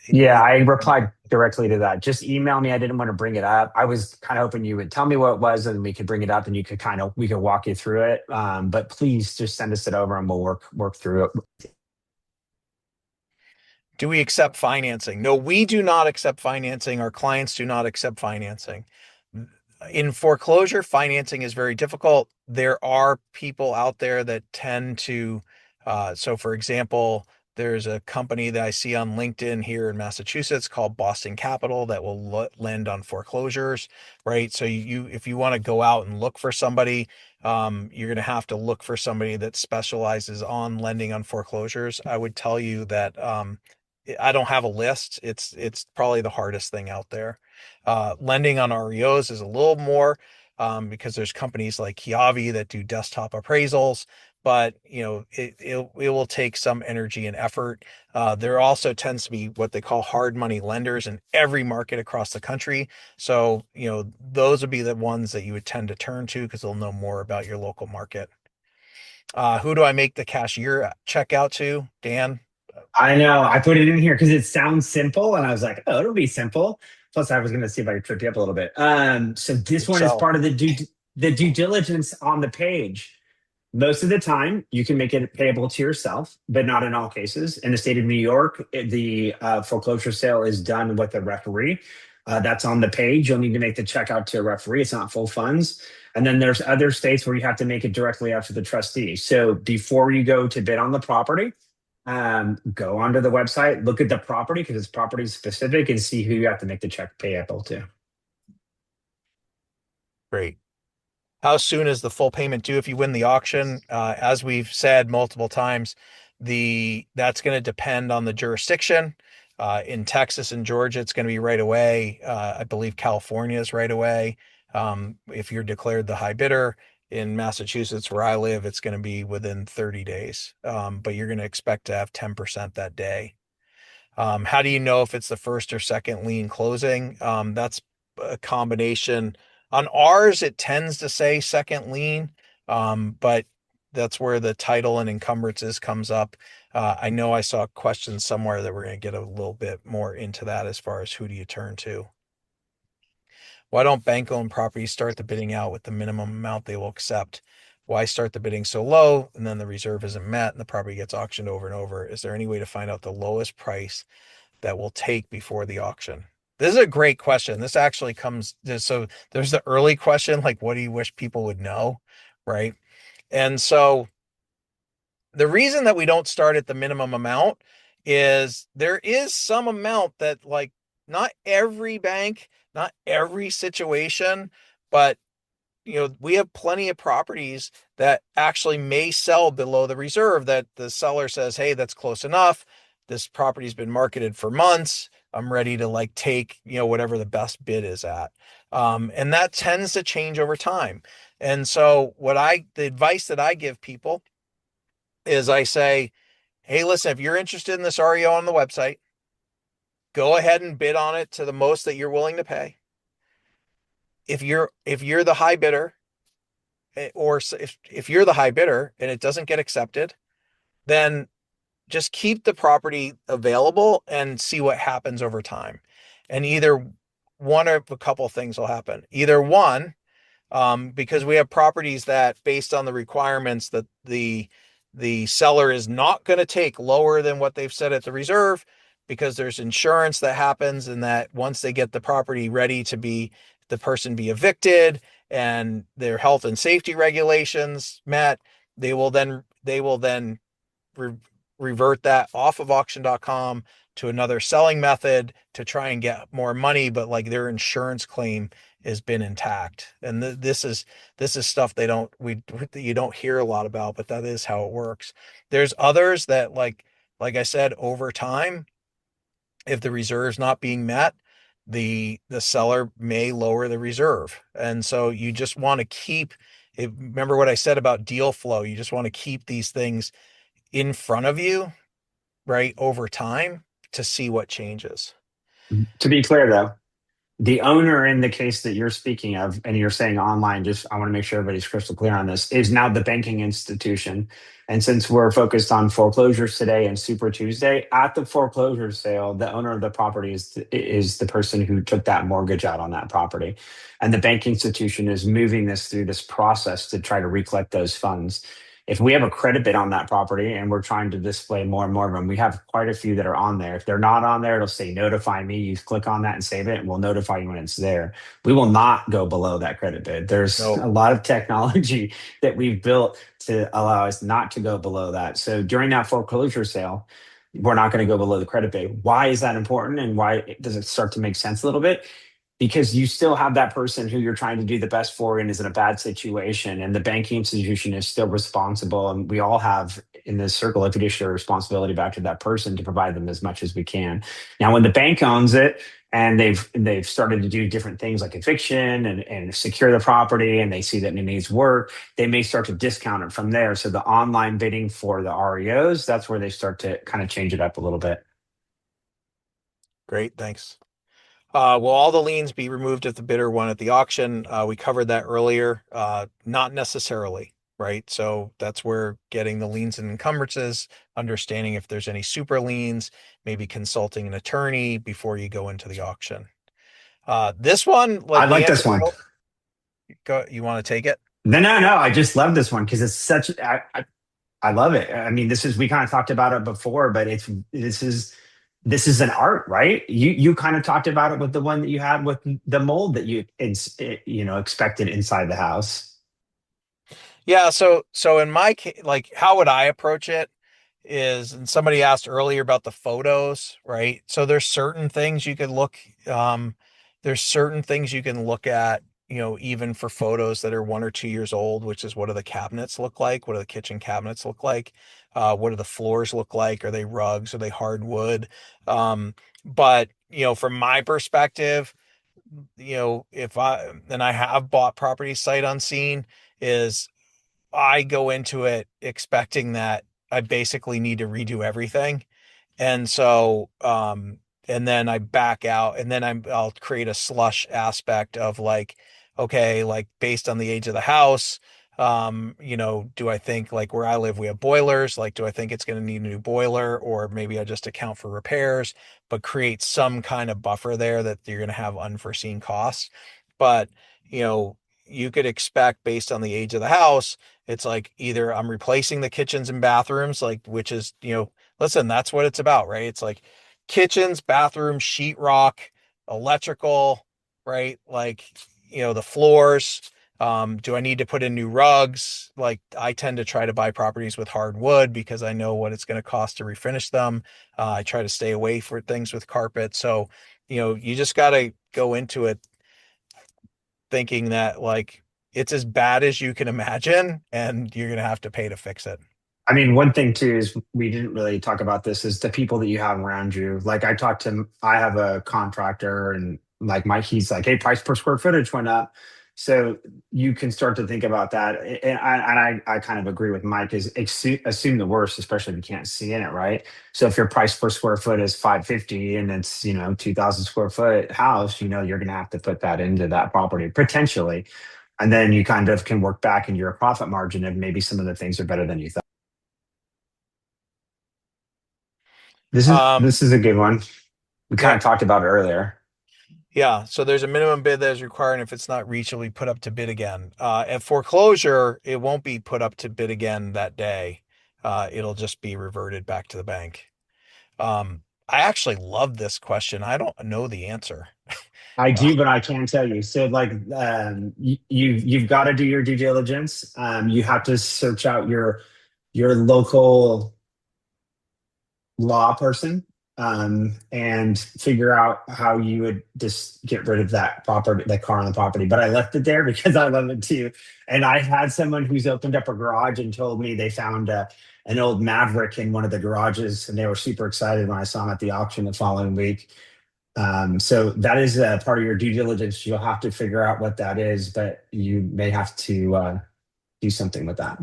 Yeah, I replied directly to that. Just email me. I didn't want to bring it up. I was kind of hoping you would tell me what it was, and we could bring it up, and we could walk you through it. But please just send us it over, and we'll work through it. Do we accept financing? No, we do not accept financing. Our clients do not accept financing. In foreclosure, financing is very difficult. There are people out there that tend to, so for example, there's a company that I see on LinkedIn here in Massachusetts called Boston Capital that will lend on foreclosures, right? So if you want to go out and look for somebody, you're going to have to look for somebody that specializes on lending on foreclosures. I would tell you that I don't have a list. It's probably the hardest thing out there. Lending on REOs is a little more because there's companies like Kiavi that do desktop appraisals, but it will take some energy and effort. There also tends to be what they call hard money lenders in every market across the country. So those would be the ones that you would tend to turn to because they'll know more about your local market. Who do I make the cashier check out to? Dan? I know. I put it in here because it sounds simple, and I was like, "Oh, it'll be simple." Plus, I was going to see if I could trip you up a little bit. So this one is Excel. part of the due diligence on the page. Most of the time, you can make it payable to yourself, but not in all cases. In the state of New York, the foreclosure sale is done with a referee. That's on the page. You'll need to make the check out to a referee. It's not full funds. And then there's other states where you have to make it directly out to the trustee. So before you go to bid on the property, go onto the website, look at the property because it's property specific, and see who you have to make the check payable to. Great. How soon is the full payment due if you win the auction? As we've said multiple times, that's going to depend on the jurisdiction. In Texas and Georgia, it's going to be right away. I believe California is right away. If you're declared the high bidder in Massachusetts, where I live, it's going to be within 30 days. But you're going to expect to have 10% that day. How do you know if it's the first or second lien closing? That's a combination. On ours, it tends to say second lien, but that's where the title and encumbrances comes up. I know I saw questions somewhere that we're going to get a little bit more into that as far as who do you turn to. Why don't bank-owned properties start the bidding out with the minimum amount they will accept? Why start the bidding so low and then the reserve isn't met and the property gets auctioned over and over? Is there any way to find out the lowest price that will take before the auction? This is a great question. This actually comes so there's the early question, like what do you wish people would know, right? And so the reason that we don't start at the minimum amount is there is some amount that like not every bank, not every situation, but we have plenty of properties that actually may sell below the reserve that the seller says, hey, that's close enough. This property's been marketed for months. I'm ready to like take, whatever the best bid is at. And that tends to change over time. And so the advice that I give people is I say, hey, listen, if you're interested in this REO on the website, go ahead and bid on it to the most that you're willing to pay. If you're the high bidder, or if you're the high bidder and it doesn't get accepted, then just keep the property available and see what happens over time. And either one or a couple of things will happen. Either one, because we have properties that, based on the requirements that the seller is not going to take lower than what they've set at the reserve, because there's insurance that happens, and that once they get the property ready to be the person be evicted and their health and safety regulations met, they will then re- revert that off of auction.com to another selling method to try and get more money, but like their insurance claim has been intact. And this is stuff you don't hear a lot about, but that is how it works. There's others that like I said, over time, if the reserve's not being met, the seller may lower the reserve. And so you just want to remember what I said about deal flow. You just want to keep these things in front of you, right, over time to see what changes. To be clear, though, the owner in the case that you're speaking of, and you're saying online, just I want to make sure everybody's crystal clear on this, is now the banking institution. And since we're focused on foreclosures today and Super Tuesday, at the foreclosure sale, the owner of the property is the person who took that mortgage out on that property. And the bank institution is moving this through this process to try to recollect those funds. If we have a credit bid on that property and we're trying to display more and more of them, we have quite a few that are on there. If they're not on there, it'll say notify me. You click on that and save it, and we'll notify you when it's there. We will not go below that credit bid. There's a No. lot of technology that we've built to allow us not to go below that. So during that foreclosure sale, we're not going to go below the credit bid. Why is that important, and why does it start to make sense a little bit? Because you still have that person who you're trying to do the best for and is in a bad situation, and the banking institution is still responsible, and we all have in this circle a fiduciary responsibility back to that person to provide them as much as we can. Now when the bank owns it and they've started to do different things like eviction and secure the property, and they see that it needs work, they may start to discount it from there. So the online bidding for the REOs, that's where they start to kind of change it up a little bit. Great, thanks. Will all the liens be removed if the bidder won at the auction? We covered that earlier. Not necessarily. right? So that's where getting the liens and encumbrances, understanding if there's any super liens, maybe consulting an attorney before you go into the auction. This one, I like the like answer, this one. you want to take it? No. I just love this one because it's such. I love it. I mean, this is we kind of talked about it before, but this is an art, right? You kind of talked about it with the one that you had with the mold that expected inside the house. Yeah, so in my case, like how would I approach it is, and somebody asked earlier about the photos, right? So there's certain things you could look, um, there's certain things you can look at, even for photos that are 1 or 2 years old, which is what do the cabinets look like? What do the kitchen cabinets look like? What do the floors look like? Are they rugs? Are they hardwood? But from my perspective, if and I have bought property sight unseen, is I go into it expecting that I basically need to redo everything. And so, and then I back out and then I'll create a slush aspect of like, okay, like based on the age of the house, do I think like where I live, we have boilers, like, do I think it's going to need a new boiler, or maybe I just account for repairs, but create some kind of buffer there that you're going to have unforeseen costs. But, you know, you could expect based on the age of the house, it's like either I'm replacing the kitchens and bathrooms, like, which is, listen, that's what it's about, right? It's like kitchens, bathrooms, sheetrock, electrical, right? Like, the floors. Do I need to put in new rugs? Like, I tend to try to buy properties with hardwood because I know what it's going to cost to refinish them. I try to stay away for things with carpet. So, you just got to go into it thinking that like it's as bad as you can imagine and you're going to have to pay to fix it. I mean, one thing too is we didn't really talk about this is the people that you have around you. Like I have a contractor and like Mike, he's like, hey, price per square footage went up. So you can start to think about that. And I kind of agree with Mike is assume the worst, especially if you can't see in it, right? So if your price per square foot is 550 and it's, 2000 square foot house, you're going to have to put that into that property potentially. And then you kind of can work back into your profit margin and maybe some of the things are better than you thought. This is Um, this is a good one. We kind yep. of talked about it earlier. Yeah. So there's a minimum bid that is required. And if it's not reached, it'll be put up to bid again. At foreclosure, it won't be put up to bid again that day. It'll just be reverted back to the bank. I actually love this question. I don't know the answer. I do, but I can tell you. So, like, you've got to do your due diligence. You have to search out your local law person and figure out how you would just get rid of that property, that car on the property. But I left it there because I love it too. And I had someone who's opened up a garage and told me they found an old Maverick in one of the garages, and they were super excited when I saw them at the auction the following week. So that is a part of your due diligence. You'll have to figure out what that is, but you may have to do something with that.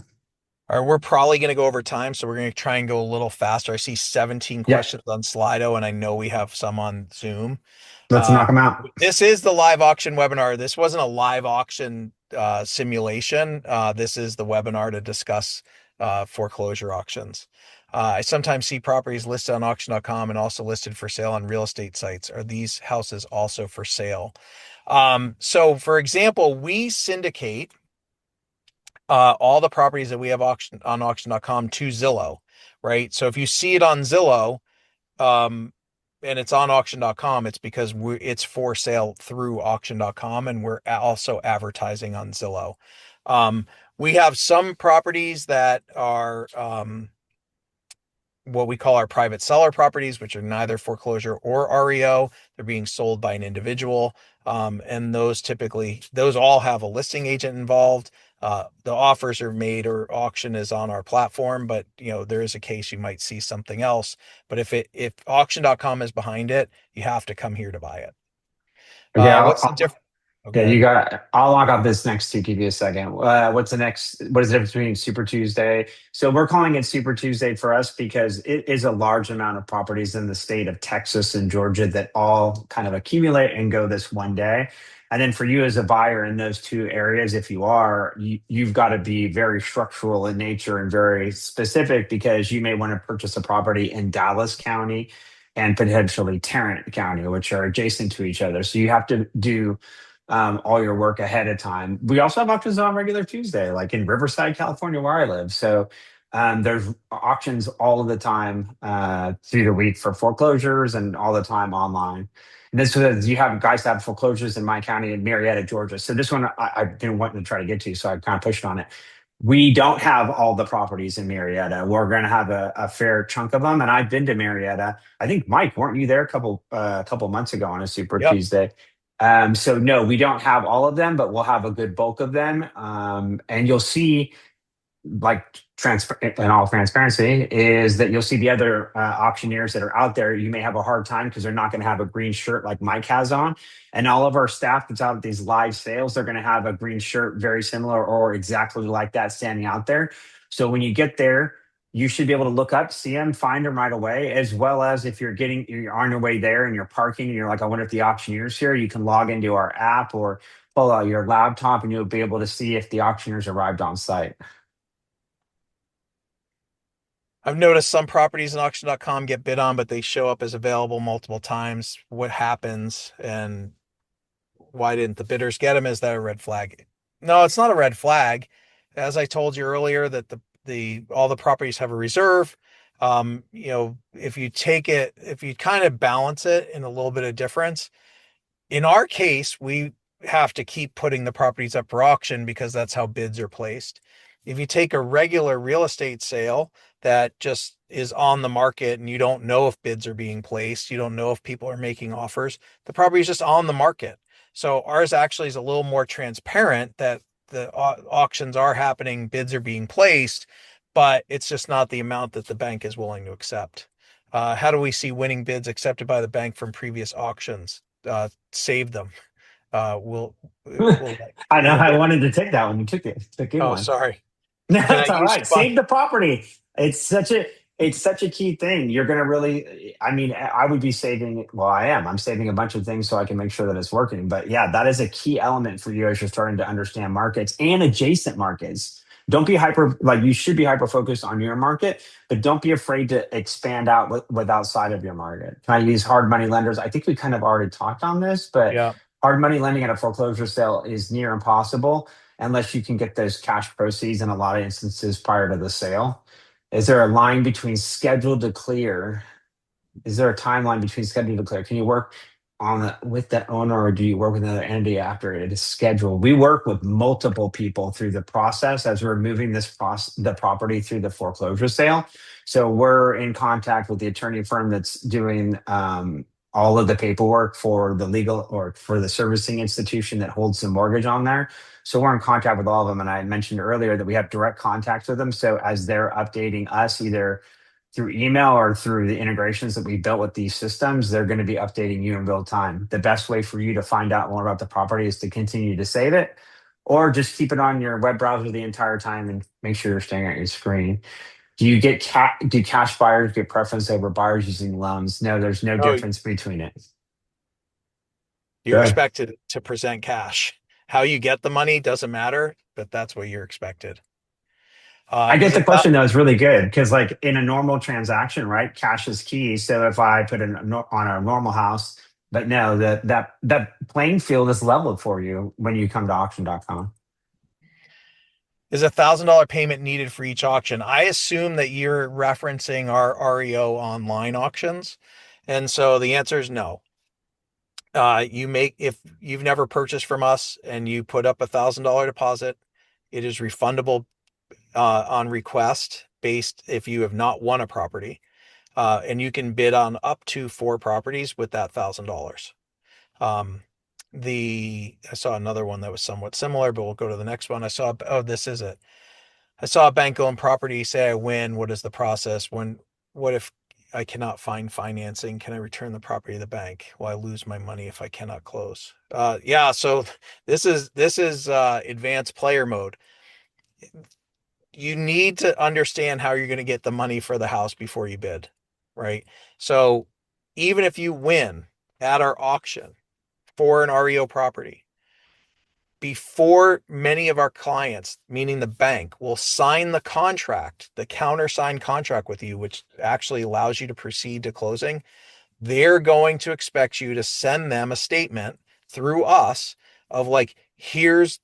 All right, we're probably going to go over time, so we're going to try and go a little faster. I see 17 Yeah, questions on Slido, and I know we have some on Zoom. let's Uh, knock them out. this is the live auction webinar. This wasn't a live auction simulation. This is the webinar to discuss foreclosure auctions. I sometimes see properties listed on auction.com and also listed for sale on real estate sites. Are these houses also for sale? So, for example, we syndicate all the properties that we have on auction.com to Zillow, right? So if you see it on Zillow, um, and it's on auction.com, it's because it's for sale through auction.com and we're also advertising on Zillow. We have some properties that are what we call our private seller properties, which are neither foreclosure or REO. They're being sold by an individual. And those all have a listing agent involved. The offers are made or auction is on our platform, but there is a case you might see something else. But if auction.com is behind it, you have to come here to buy it. Okay, What's the difference? Oh, go yeah, you ahead. got. I'll log off this next to give you a second. What's the next? What is the difference between Super Tuesday? So we're calling it Super Tuesday for us because it is a large amount of properties in the state of Texas and Georgia that all kind of accumulate and go this one day. And then for you as a buyer in those two areas, if you are, you've got to be very structural in nature and very specific, because you may want to purchase a property in Dallas County and potentially Tarrant County, which are adjacent to each other. So you have to do all your work ahead of time. We also have auctions on regular Tuesday, like in Riverside, California, where I live. So there's auctions all of the time through the week for foreclosures, and all the time online. And this was, you have guys that have foreclosures in my county in Marietta, Georgia. So this one I've been wanting to try to get to, so I kind of pushed on it. We don't have all the properties in Marietta. We're going to have a fair chunk of them, and I've been to Marietta. I think Mike, weren't you there a couple months ago on a Super Yep. Tuesday? So no, we don't have all of them, but we'll have a good bulk of them. And you'll see, like, in all transparency, is that you'll see the other auctioneers that are out there. You may have a hard time because they're not going to have a green shirt like Mike has on, and all of our staff that's out at these live sales, they're going to have a green shirt very similar or exactly like that standing out there. So when you get there, you should be able to look up, see them, find them right away. As well as, if you're on your way there and you're parking and you're like, I wonder if the auctioneer's here, you can log into our app or pull out your laptop and you'll be able to see if the auctioneers arrived on site. I've noticed some properties in auction.com get bid on, but they show up as available multiple times. What happens, and why didn't the bidders get them? Is that a red flag? No, it's not a red flag. As I told you earlier, that the all the properties have a reserve. If you take it, if you kind of balance it in a little bit of difference, in our case, we have to keep putting the properties up for auction because that's how bids are placed. If you take a regular real estate sale that just is on the market and you don't know if bids are being placed, you don't know if people are making offers, the property is just on the market. So ours actually is a little more transparent, that the auctions are happening, bids are being placed, but it's just not the amount that the bank is willing to accept. How do we see winning bids accepted by the bank from previous auctions? Save them. We'll I know, we'll I get. wanted to take that one. You took it. It's a good Oh, one. sorry. No, Can I it's all use right. fun? Save the property. It's such a key thing. You're gonna really, I mean, I would be saving, well, I am. I'm saving a bunch of things so I can make sure that it's working. But yeah, that is a key element for you as you're starting to understand markets and adjacent markets. Don't be hyper, like, you should be hyper focused on your market, but don't be afraid to expand out with outside of your market. Can I use hard money lenders? I think we kind of already talked on this, but Yeah. hard money lending at a foreclosure sale is near impossible unless you can get those cash proceeds in a lot of instances prior to the sale. Is there a line between scheduled to clear? Is there a timeline between scheduled to clear? Can you work with the owner, or do you work with another entity after it is scheduled? We work with multiple people through the process as we're moving the property through the foreclosure sale. So we're in contact with the attorney firm that's doing all of the paperwork for the legal or for the servicing institution that holds the mortgage on there. So we're in contact with all of them. And I mentioned earlier that we have direct contact with them. So as they're updating us, either through email or through the integrations that we built with these systems, they're going to be updating you in real time. The best way for you to find out more about the property is to continue to save it, or just keep it on your web browser the entire time and make sure you're staying at your screen. Do cash buyers get preference over buyers using loans? No, there's no Oh, difference between it. you're Good. expected to present cash. How you get the money doesn't matter, but that's what you're expected. I Is get the it that? question though, is really good because, like, in a normal transaction, right, cash is key. So if I put it on a normal house, but no, that playing field is leveled for you when you come to auction.com. Is $1,000 payment needed for each auction? I assume that you're referencing our REO online auctions. And so the answer is no. If you've never purchased from us and you put up $1,000 deposit, it is refundable on request, based if you have not won a property. And you can bid on up to 4 properties with that $1,000. Um, I saw another one that was somewhat similar, but we'll go to the next one. This is it. I saw a bank owned property, say I win. What is the process? What if I cannot find financing? Can I return the property to the bank? Will I lose my money if I cannot close? Yeah. So this is advanced player mode. You need to understand how you're going to get the money for the house before you bid, right? So even if you win at our auction for an REO property, before many of our clients, meaning the bank, will sign the contract, the countersigned contract with you, which actually allows you to proceed to closing, they're going to expect you to send them a statement through us of like, here's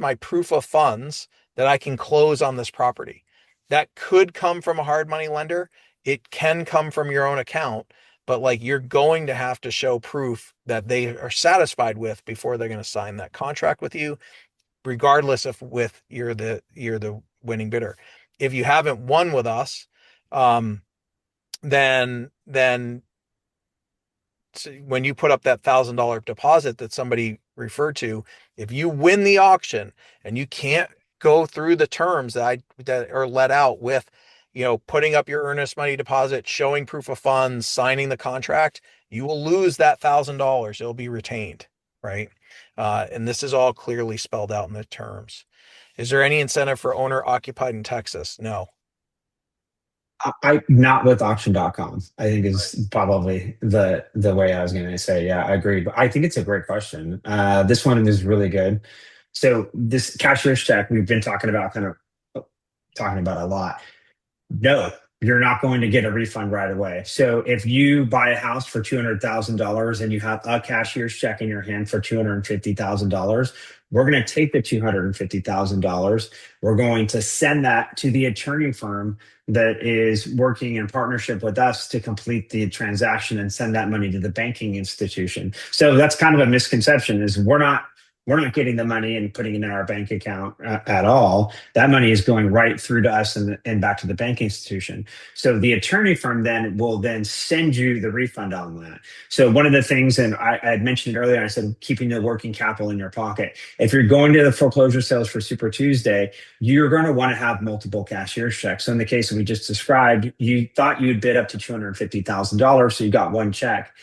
my proof of funds that I can close on this property. That could come from a hard money lender. It can come from your own account, but like you're going to have to show proof that they are satisfied with before they're going to sign that contract with you, regardless if with you're the winning bidder. If you haven't won with us, then when you put up that $1,000 deposit that somebody referred to, if you win the auction and you can't go through the terms that are let out with, putting up your earnest money deposit, showing proof of funds, signing the contract, you will lose that $1,000. It'll be retained, right? And this is all clearly spelled out in the terms. Is there any incentive for owner occupied in Texas? No. I not with auction.com, I think Right. is probably the way I was going to say. Yeah, I agree. But I think it's a great question. This one is really good. So this cashier's check we've been talking about, kind of talking about a lot. No, you're not going to get a refund right away. So if you buy a house for $200,000 and you have a cashier's check in your hand for $250,000, we're going to take the $250,000. We're going to send that to the attorney firm that is working in partnership with us to complete the transaction and send that money to the banking institution. So that's kind of a misconception, is we're not getting the money and putting it in our bank account at all. That money is going right through to us and back to the bank institution. So the attorney firm then will then send you the refund on that. So one of the things, and I had mentioned it earlier, I said keeping the working capital in your pocket. If you're going to the foreclosure sales for Super Tuesday, you're going to want to have multiple cashier's checks. So in the case that we just described, you thought you'd bid up to $250,000, so you got one check,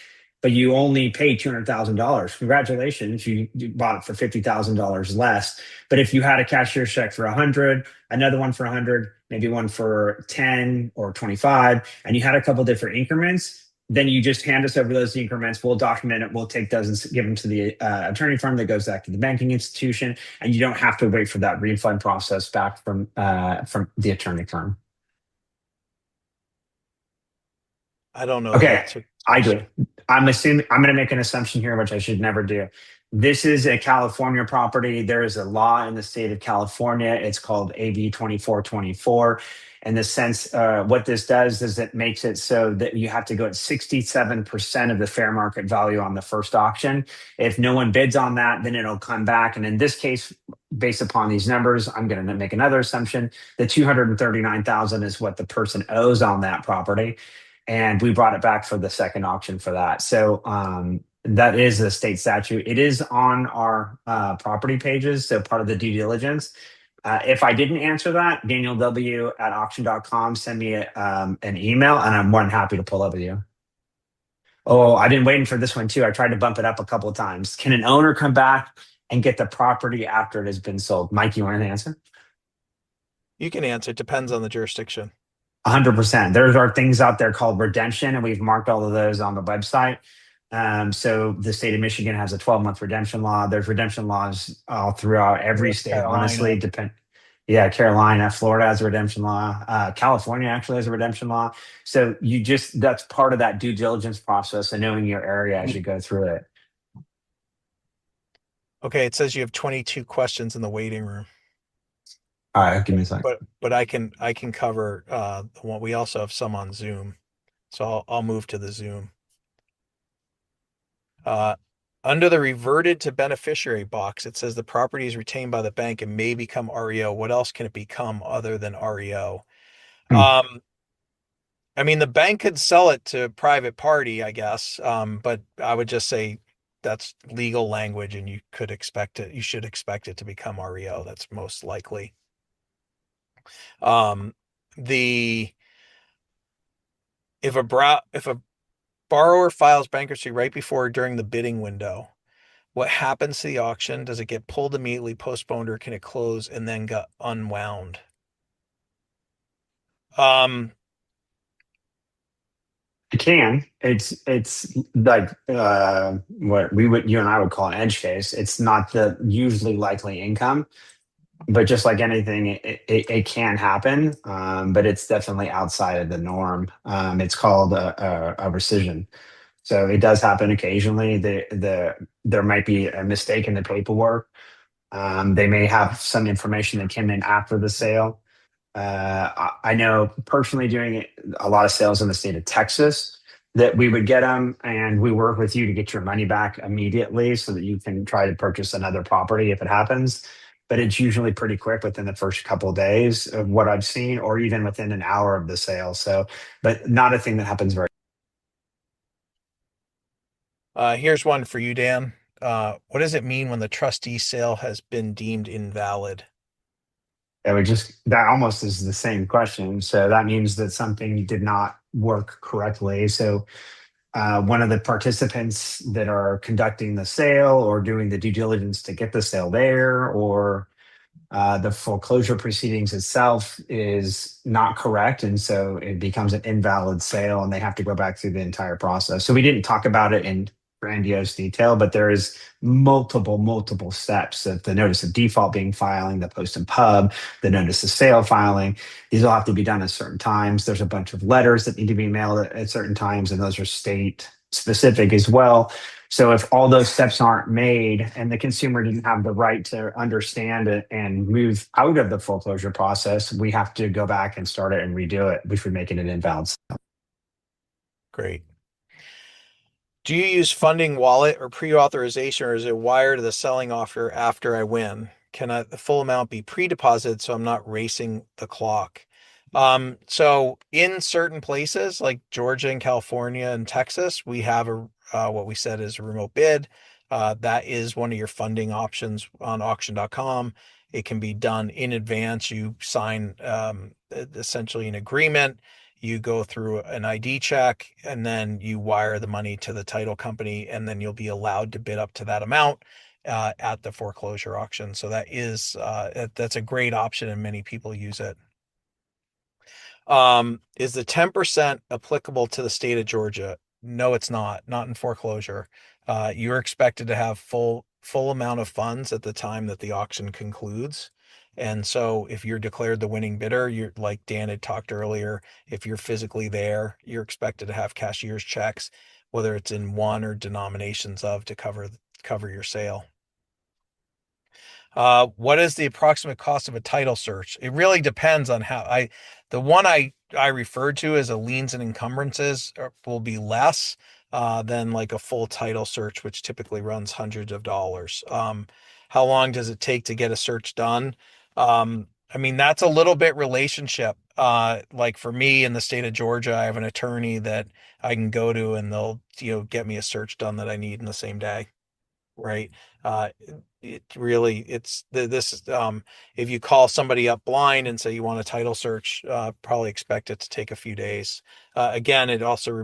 but you only paid $200,000. Congratulations, you bought it for $50,000 less. But if you had a cashier check for 100, another one for 100, maybe one for 10 or 25, and you had a couple different increments, then you just hand us over those increments. We'll document it. We'll take those and give them to the attorney firm that goes back to the banking institution, and you don't have to wait for that refund process back from the attorney firm. I don't know the Okay, answer to this I do. question. I'm assuming I'm going to make an assumption here, which I should never do. This is a California property. There is a law in the state of California. It's called AB 2424. In the sense, what this does is it makes it so that you have to go at 67% of the fair market value on the first auction. If no one bids on that, then it'll come back. And in this case, based upon these numbers, I'm going to make another assumption. The 239,000 is what the person owes on that property, and we brought it back for the second auction for that. So that is a state statute. It is on our property pages, so part of the due diligence. If I didn't answer that, Daniel W at auction.com, send me an email, and I'm more than happy to pull up with you. Oh, I've been waiting for this one too. I tried to bump it up a couple of times. Can an owner come back and get the property after it has been sold? Mike, you want to answer? You can answer. It depends on the jurisdiction. 100%. There are things out there called redemption, and we've marked all of those on the website. So the state of Michigan has a 12-month redemption law. There's redemption laws all throughout every North state, Carolina. honestly. Yeah, Carolina, Florida has a redemption law. California actually has a redemption law. So that's part of that due diligence process and knowing your area as you go through it. Okay, it says you have 22 questions in the waiting room. All right, give me a second. But I can cover the one. We also have some on Zoom. So I'll move to the Zoom. Uh, Under the reverted to beneficiary box, it says the property is retained by the bank and may become REO. What else can it become other than REO? Hmm. Um, I mean, the bank could sell it to a private party, I guess. But I would just say that's legal language, and you should expect it to become REO. That's most likely. Um, the if a borrower files bankruptcy right before or during the bidding window, what happens to the auction? Does it get pulled immediately, postponed, or can it close and then get unwound? Um, can. It's like what we would you and I would call an edge case. It's not the usually likely income, but just like anything, it can happen. But it's definitely outside of the norm. It's called a rescission. So it does happen occasionally. There might be a mistake in the paperwork. They may have some information that came in after the sale. I know personally doing a lot of sales in the state of Texas that we would get them and we work with you to get your money back immediately so that you can try to purchase another property if it happens. But it's usually pretty quick within the first couple of days of what I've seen, or even within an hour of the sale. So, but not a thing that happens very. Here's one for you, Dan. What does it mean when the trustee sale has been deemed invalid? It would just that almost is the same question. So that means that something did not work correctly. So one of the participants that are conducting the sale or doing the due diligence to get the sale there, or the foreclosure proceedings itself is not correct. And so it becomes an invalid sale and they have to go back through the entire process. So we didn't talk about it in grandiose detail, but there is multiple steps of the notice of default being filing, the post and pub, the notice of sale filing. These all have to be done at certain times. There's a bunch of letters that need to be mailed at certain times, and those are state specific as well. So if all those steps aren't made and the consumer didn't have the right to understand it and move out of the foreclosure process, we have to go back and start it and redo it, which would make it an invalid. Great. Do you use funding wallet or pre-authorization, or is it wire to the selling offer after I win? Can the full amount be pre-deposited so I'm not racing the clock? So in certain places like Georgia and California and Texas, we have what we said is a remote bid. That is one of your funding options on auction.com. It can be done in advance. You sign essentially an agreement, you go through an ID check, and then you wire the money to the title company, and then you'll be allowed to bid up to that amount at the foreclosure auction. So that's a great option, and many people use it. Is the 10% applicable to the state of Georgia? No, it's not. Not in foreclosure. You're expected to have full amount of funds at the time that the auction concludes. And so if you're declared the winning bidder, you're like Dan had talked earlier, if you're physically there, you're expected to have cashier's checks, whether it's in one or denominations of to cover your sale. What is the approximate cost of a title search? It really depends on the one I referred to as a liens and encumbrances will be less than like a full title search, which typically runs hundreds of dollars. How long does it take to get a search done? I mean, that's a little bit relationship. Like for me in the state of Georgia, I have an attorney that I can go to and they'll, get me a search done that I need in the same day. Right. Uh, it really, this is, if you call somebody up blind and say you want a title search, probably expect it to take a few days. Again, it also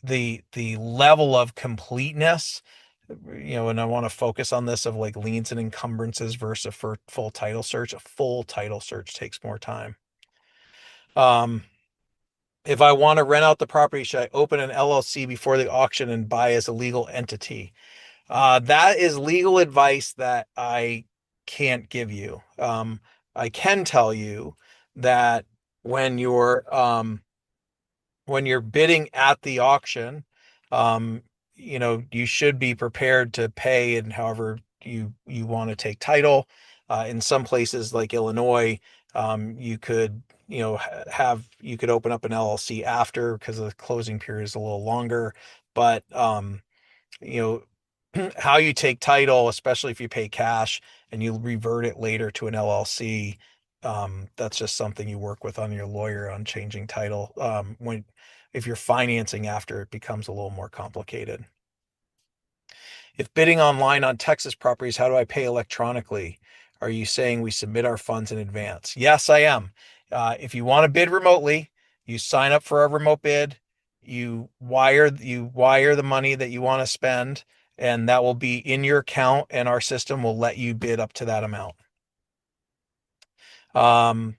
the level of completeness, and I want to focus on this of like liens and encumbrances versus a full title search. A full title search takes more time. Um, if I want to rent out the property, should I open an LLC before the auction and buy as a legal entity? That is legal advice that I can't give you. I can tell you that when you're um, when you're bidding at the auction, um, you should be prepared to pay and however you want to take title. In some places like Illinois, you could you could open up an LLC after because the closing period is a little longer, but you how you take title, especially if you pay cash and you revert it later to an LLC. That's just something you work with on your lawyer on changing title. If you're financing after, it becomes a little more complicated. If bidding online on Texas properties, how do I pay electronically? Are you saying we submit our funds in advance? Yes, I am. If you want to bid remotely, you sign up for a remote bid, you wire the money that you want to spend, and that will be in your account, and our system will let you bid up to that amount. Um,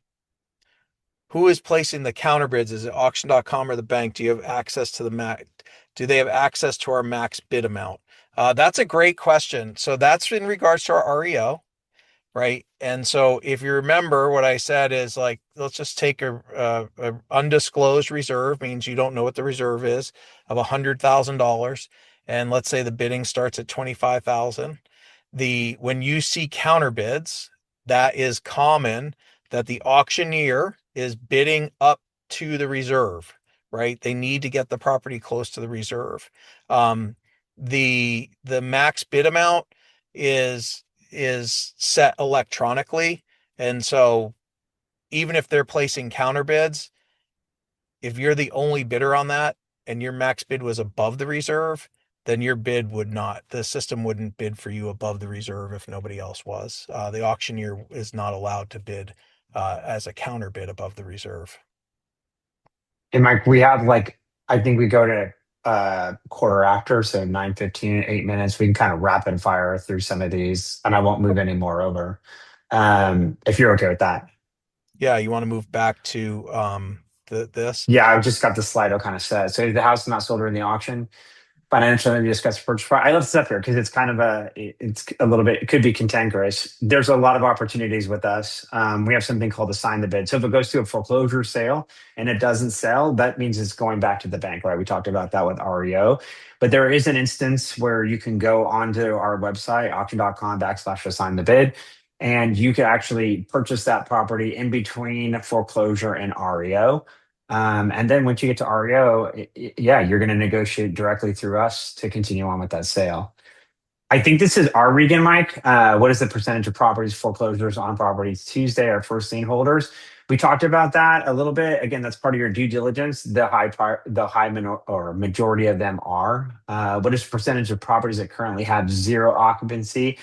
who is placing the counter bids? Is it auction.com or the bank? Do you have access to the max? Do they have access to our max bid amount? That's a great question. So that's in regards to our REO, right? And so if you remember what I said is like, let's just take a undisclosed reserve, means you don't know what the reserve is, of $100,000. And let's say the bidding starts at 25,000. When you see counter bids, that is common that the auctioneer is bidding up to the reserve, right? They need to get the property close to the reserve. The max bid amount is set electronically. And so even if they're placing counter bids, if you're the only bidder on that and your max bid was above the reserve, then your bid would not, the system wouldn't bid for you above the reserve if nobody else was. The auctioneer is not allowed to bid as a counter bid above the reserve. And Mike, we have like, I think we go to quarter after, so 9:15, 8 minutes. We can kind of rapid fire through some of these, and I won't move any more over. If you're okay with that. Yeah, you want to move back to this? Yeah, I've just got the slide kind of set. So the house is not sold during the auction. Financially discuss purchase price. I love this up here because it's kind of it's a little bit, it could be cantankerous. There's a lot of opportunities with us. We have something called assign the bid. So if it goes to a foreclosure sale and it doesn't sell, that means it's going back to the bank, right? We talked about that with REO. But there is an instance where you can go onto our website, auction.com/assign the bid, and you can actually purchase that property in between foreclosure and REO. And then once you get to REO, yeah, you're going to negotiate directly through us to continue on with that sale. I think this is our Regan, Mike. What is the percentage of properties foreclosures on properties Tuesday, our first lien holders? We talked about that a little bit. Again, that's part of your due diligence. The or majority of them are. What is the percentage of properties that currently have zero occupancy?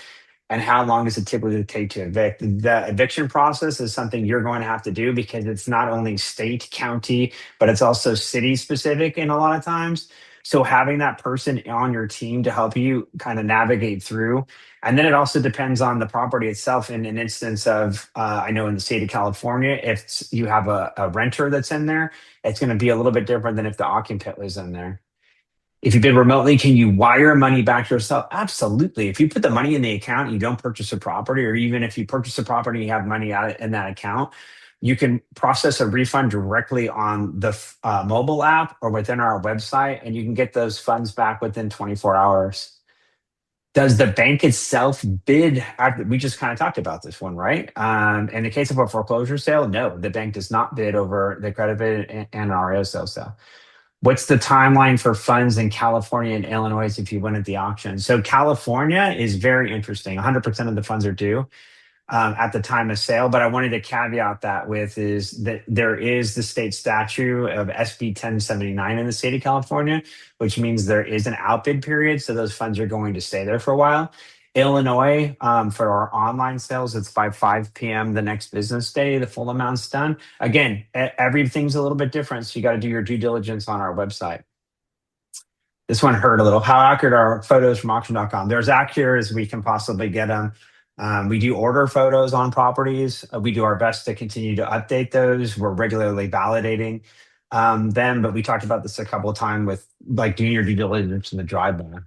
And how long does it typically take to evict? The eviction process is something you're going to have to do because it's not only state, county, but it's also city specific in a lot of times. So having that person on your team to help you kind of navigate through. And then it also depends on the property itself. In an instance of, I know in the state of California, if you have a renter that's in there, it's going to be a little bit different than if the occupant was in there. If you bid remotely, can you wire money back to yourself? Absolutely. If you put the money in the account and you don't purchase a property, or even if you purchase a property and you have money out in that account, you can process a refund directly on the mobile app or within our website, and you can get those funds back within 24 hours. Does the bank itself bid? We just kind of talked about this one, right? In the case of a foreclosure sale, no, the bank does not bid over the credit bid and an REO sale. What's the timeline for funds in California and Illinois if you win at the auction? So California is very interesting. 100% of the funds are due at the time of sale. But I wanted to caveat that with is that there is the state statute of SB 1079 in the state of California, which means there is an outbid period. So those funds are going to stay there for a while. Illinois, for our online sales, it's by 5 p.m. the next business day, the full amount's done. Again, everything's a little bit different, so you got to do your due diligence on our website. This one hurt a little. How accurate are photos from auction.com? They're as accurate as we can possibly get them. We do order photos on properties. We do our best to continue to update those. We're regularly validating them, but we talked about this a couple of times with like doing your due diligence in the drive-by.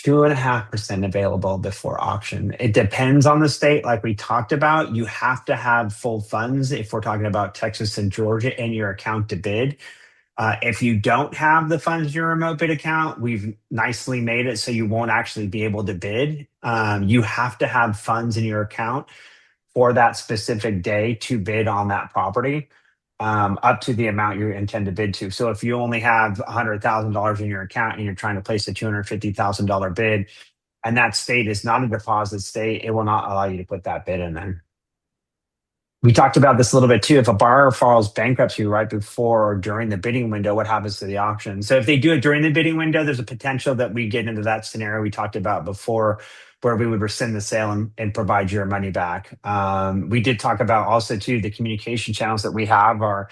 2.5% available before auction. It depends on the state. Like we talked about, you have to have full funds if we're talking about Texas and Georgia in your account to bid. If you don't have the funds in your remote bid account, we've nicely made it so you won't actually be able to bid. You have to have funds in your account for that specific day to bid on that property. Up to the amount you intend to bid to. So if you only have $100,000 in your account and you're trying to place a $250,000 bid, and that state is not a deposit state, it will not allow you to put that bid in there. We talked about this a little bit too. If a buyer files bankruptcy right before or during the bidding window, what happens to the auction? So if they do it during the bidding window, there's a potential that we get into that scenario we talked about before, where we would rescind the sale and provide your money back. We did talk about also too, the communication channels that we have are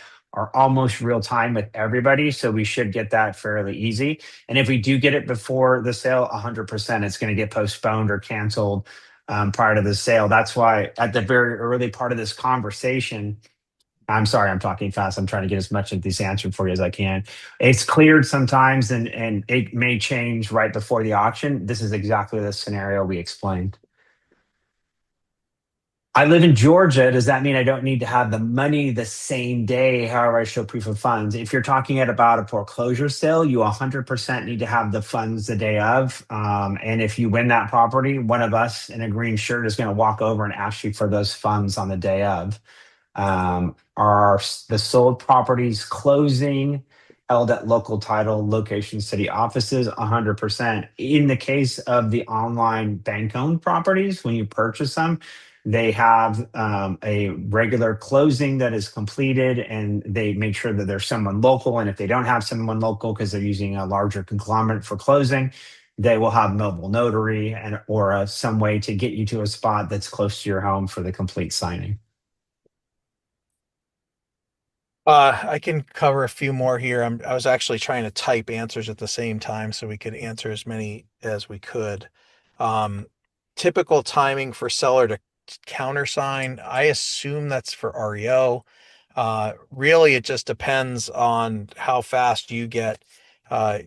almost real time with everybody. So we should get that fairly easy. And if we do get it before the sale, 100%, it's going to get postponed or canceled prior to the sale. That's why at the very early part of this conversation, I'm sorry, I'm talking fast. I'm trying to get as much of this answered for you as I can. It's cleared sometimes and it may change right before the auction. This is exactly the scenario we explained. I live in Georgia. Does that mean I don't need to have the money the same day? However, I show proof of funds. If you're talking about a foreclosure sale, you 100% need to have the funds the day of. And if you win that property, one of us in a green shirt is going to walk over and ask you for those funds on the day of. Are the sold properties closing held at local title location city offices? 100%. In the case of the online bank owned properties, when you purchase them, they have a regular closing that is completed, and they make sure that there's someone local. And if they don't have someone local because they're using a larger conglomerate for closing, they will have mobile notary and or some way to get you to a spot that's close to your home for the complete signing. I can cover a few more here. I was actually trying to type answers at the same time so we could answer as many as we could. Um, Typical timing for seller to countersign. I assume that's for REO. Really, it just depends on how fast you get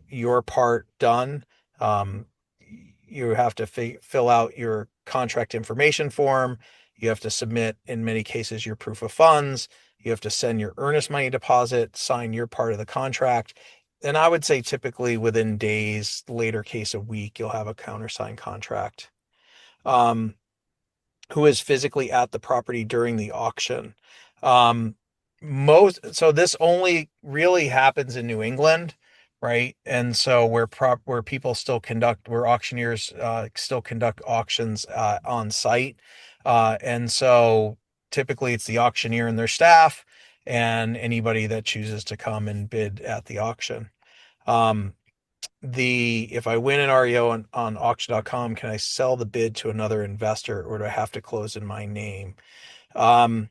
your part done. Um, you have to fill out your contract information form. You have to submit, in many cases, your proof of funds. You have to send your earnest money deposit, sign your part of the contract. And I would say typically within days, later case a week, you'll have a countersigned contract. Um, who is physically at the property during the auction? Um, so this only really happens in New England, right? And so where people still conduct where auctioneers still conduct auctions on site, and so typically it's the auctioneer and their staff and anybody that chooses to come and bid at the auction. Um, the If I win an REO on auction.com, can I sell the bid to another investor or do I have to close in my name? Um,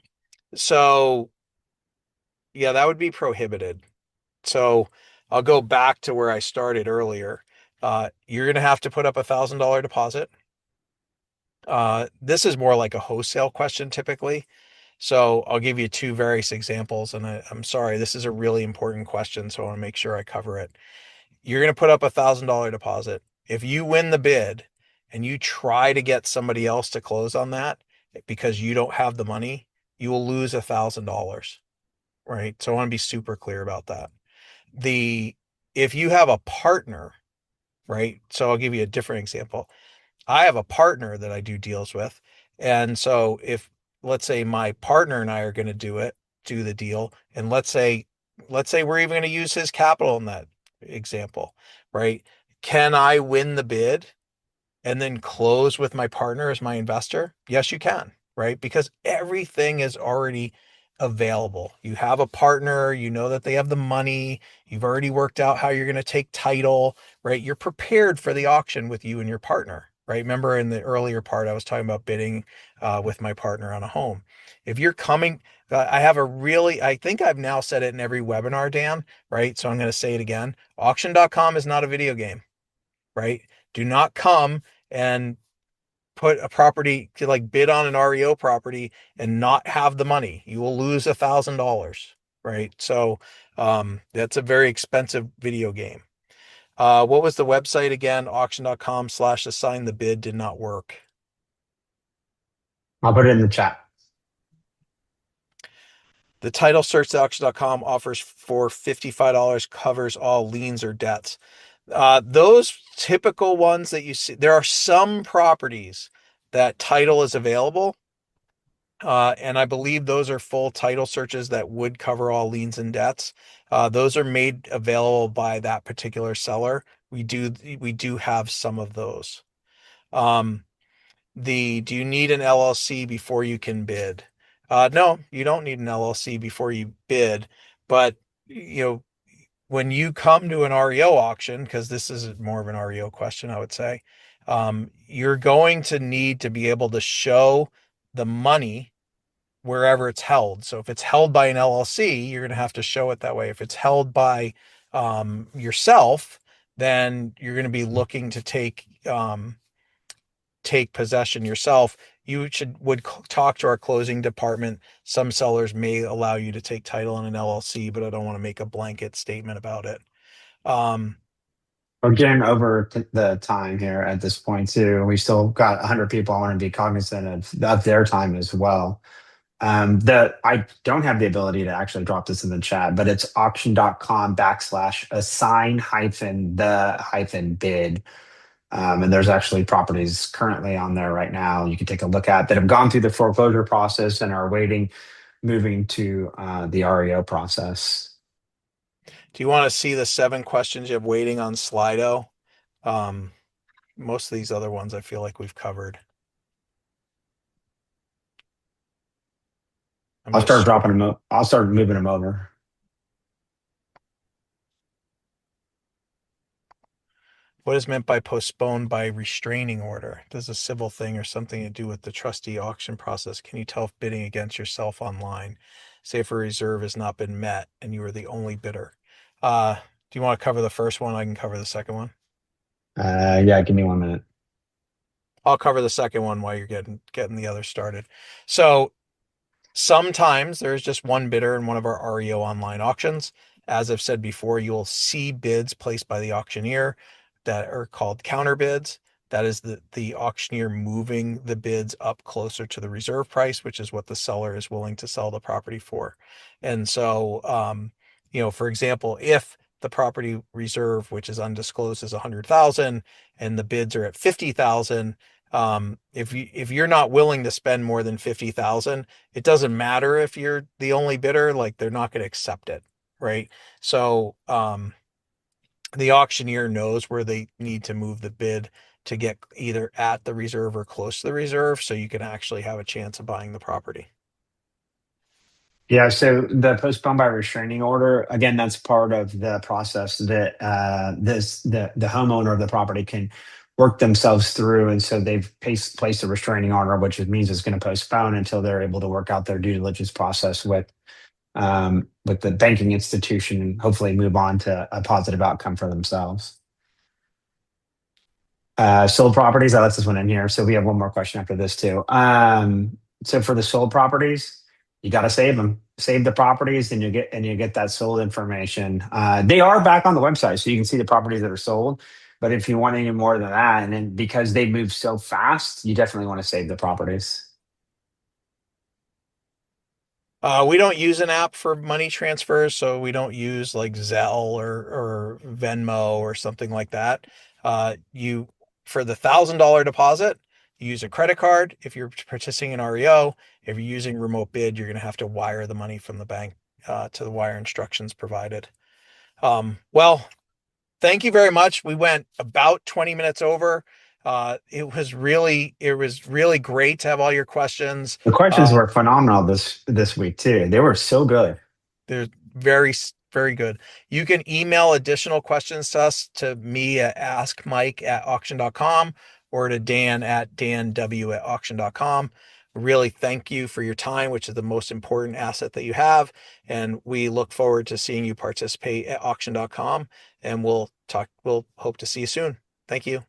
so yeah, that would be prohibited. So I'll go back to where I started earlier. You're going to have to put up $1,000 deposit. This is more like a wholesale question typically. So I'll give you two various examples. And I'm sorry, this is a really important question. So I want to make sure I cover it. You're going to put up $1,000 deposit. If you win the bid and you try to get somebody else to close on that because you don't have the money, you will lose $1,000, right? So I want to be super clear about that. The If you have a partner, right? So I'll give you a different example. I have a partner that I do deals with. And so if let's say my partner and I are going to do the deal, and let's say we're even going to use his capital in that example, right? Can I win the bid and then close with my partner as my investor? Yes, you can, right? Because everything is already available. You have a partner, you know that they have the money, you've already worked out how you're going to take title, right? You're prepared for the auction with you and your partner, right? Remember in the earlier part, I was talking about bidding with my partner on a home. If you're coming, I think I've now said it in every webinar, Dan, right? So I'm going to say it again. Auction.com is not a video game, right? Do not come and put a property to like bid on an REO property and not have the money. You will lose $1,000, right? So that's a very expensive video game. What was the website again? Auction.com/assign the bid did not work. I'll put it in the chat. The title search at auction.com offers for $55 covers all liens or debts. Those typical ones that you see, there are some properties that title is available. And I believe those are full title searches that would cover all liens and debts. Those are made available by that particular seller. We do have some of those. Um, do you need an LLC before you can bid? No, you don't need an LLC before you bid, but you know, when you come to an REO auction, because this is more of an REO question, I would say, you're going to need to be able to show the money wherever it's held. So if it's held by an LLC, you're going to have to show it that way. If it's held by yourself, then you're going to be looking to take possession yourself, you would talk to our closing department. Some sellers may allow you to take title in an LLC, but I don't want to make a blanket statement about it. We're getting over the time here at this point too. We still got 100 people. I want to be cognizant of their time as well. I don't have the ability to actually drop this in the chat, but it's auction.com/assign hyphen the hyphen bid. And there's actually properties currently on there right now you can take a look at that have gone through the foreclosure process and are moving to the REO process. Do you want to see the 7 questions you have waiting on Slido? Most of these other ones I feel like we've covered. I'll start dropping them. I'll start moving them over. What is meant by postponed by restraining order? Does a civil thing or something to do with the trustee auction process? Can you tell if bidding against yourself online? Say if a reserve has not been met and you are the only bidder. Do you want to cover the first one? I can cover the second one. Yeah, give me 1 minute. I'll cover the second one while you're getting the other started. So sometimes there's just one bidder in one of our REO online auctions. As I've said before, you'll see bids placed by the auctioneer that are called counter bids. That is the auctioneer moving the bids up closer to the reserve price, which is what the seller is willing to sell the property for. And so, for example, if the property reserve, which is undisclosed, is 100,000 and the bids are at 50,000, if you're not willing to spend more than 50,000, it doesn't matter if you're the only bidder, like they're not going to accept it. Right. So, the auctioneer knows where they need to move the bid to get either at the reserve or close to the reserve, so you can actually have a chance of buying the property. Yeah, so the postponed by restraining order, again, that's part of the process that the homeowner of the property can work themselves through. And so they've placed a restraining order, which means it's going to postpone until they're able to work out their due diligence process with the banking institution and hopefully move on to a positive outcome for themselves. Sold properties, I left this one in here. So we have one more question after this too. So for the sold properties, you got to save them, save the properties, and you get that sold information. They are back on the website, so you can see the properties that are sold. But if you want any more than that, and then because they move so fast, you definitely want to save the properties. We don't use an app for money transfers, so we don't use like Zelle or Venmo or something like that. You for the $1,000 deposit, you use a credit card. If you're participating in REO, if you're using remote bid, you're going to have to wire the money from the bank to the wire instructions provided. Well, thank you very much. We went about 20 minutes over. It was really great to have all your questions. The questions were phenomenal this week too. They were so good. They're very, very good. You can email additional questions to us, to me at askmike@auction.com or to Dan at danw@auction.com. Really thank you for your time, which is the most important asset that you have. And we look forward to seeing you participate at auction.com, and we'll hope to see you soon. Thank you.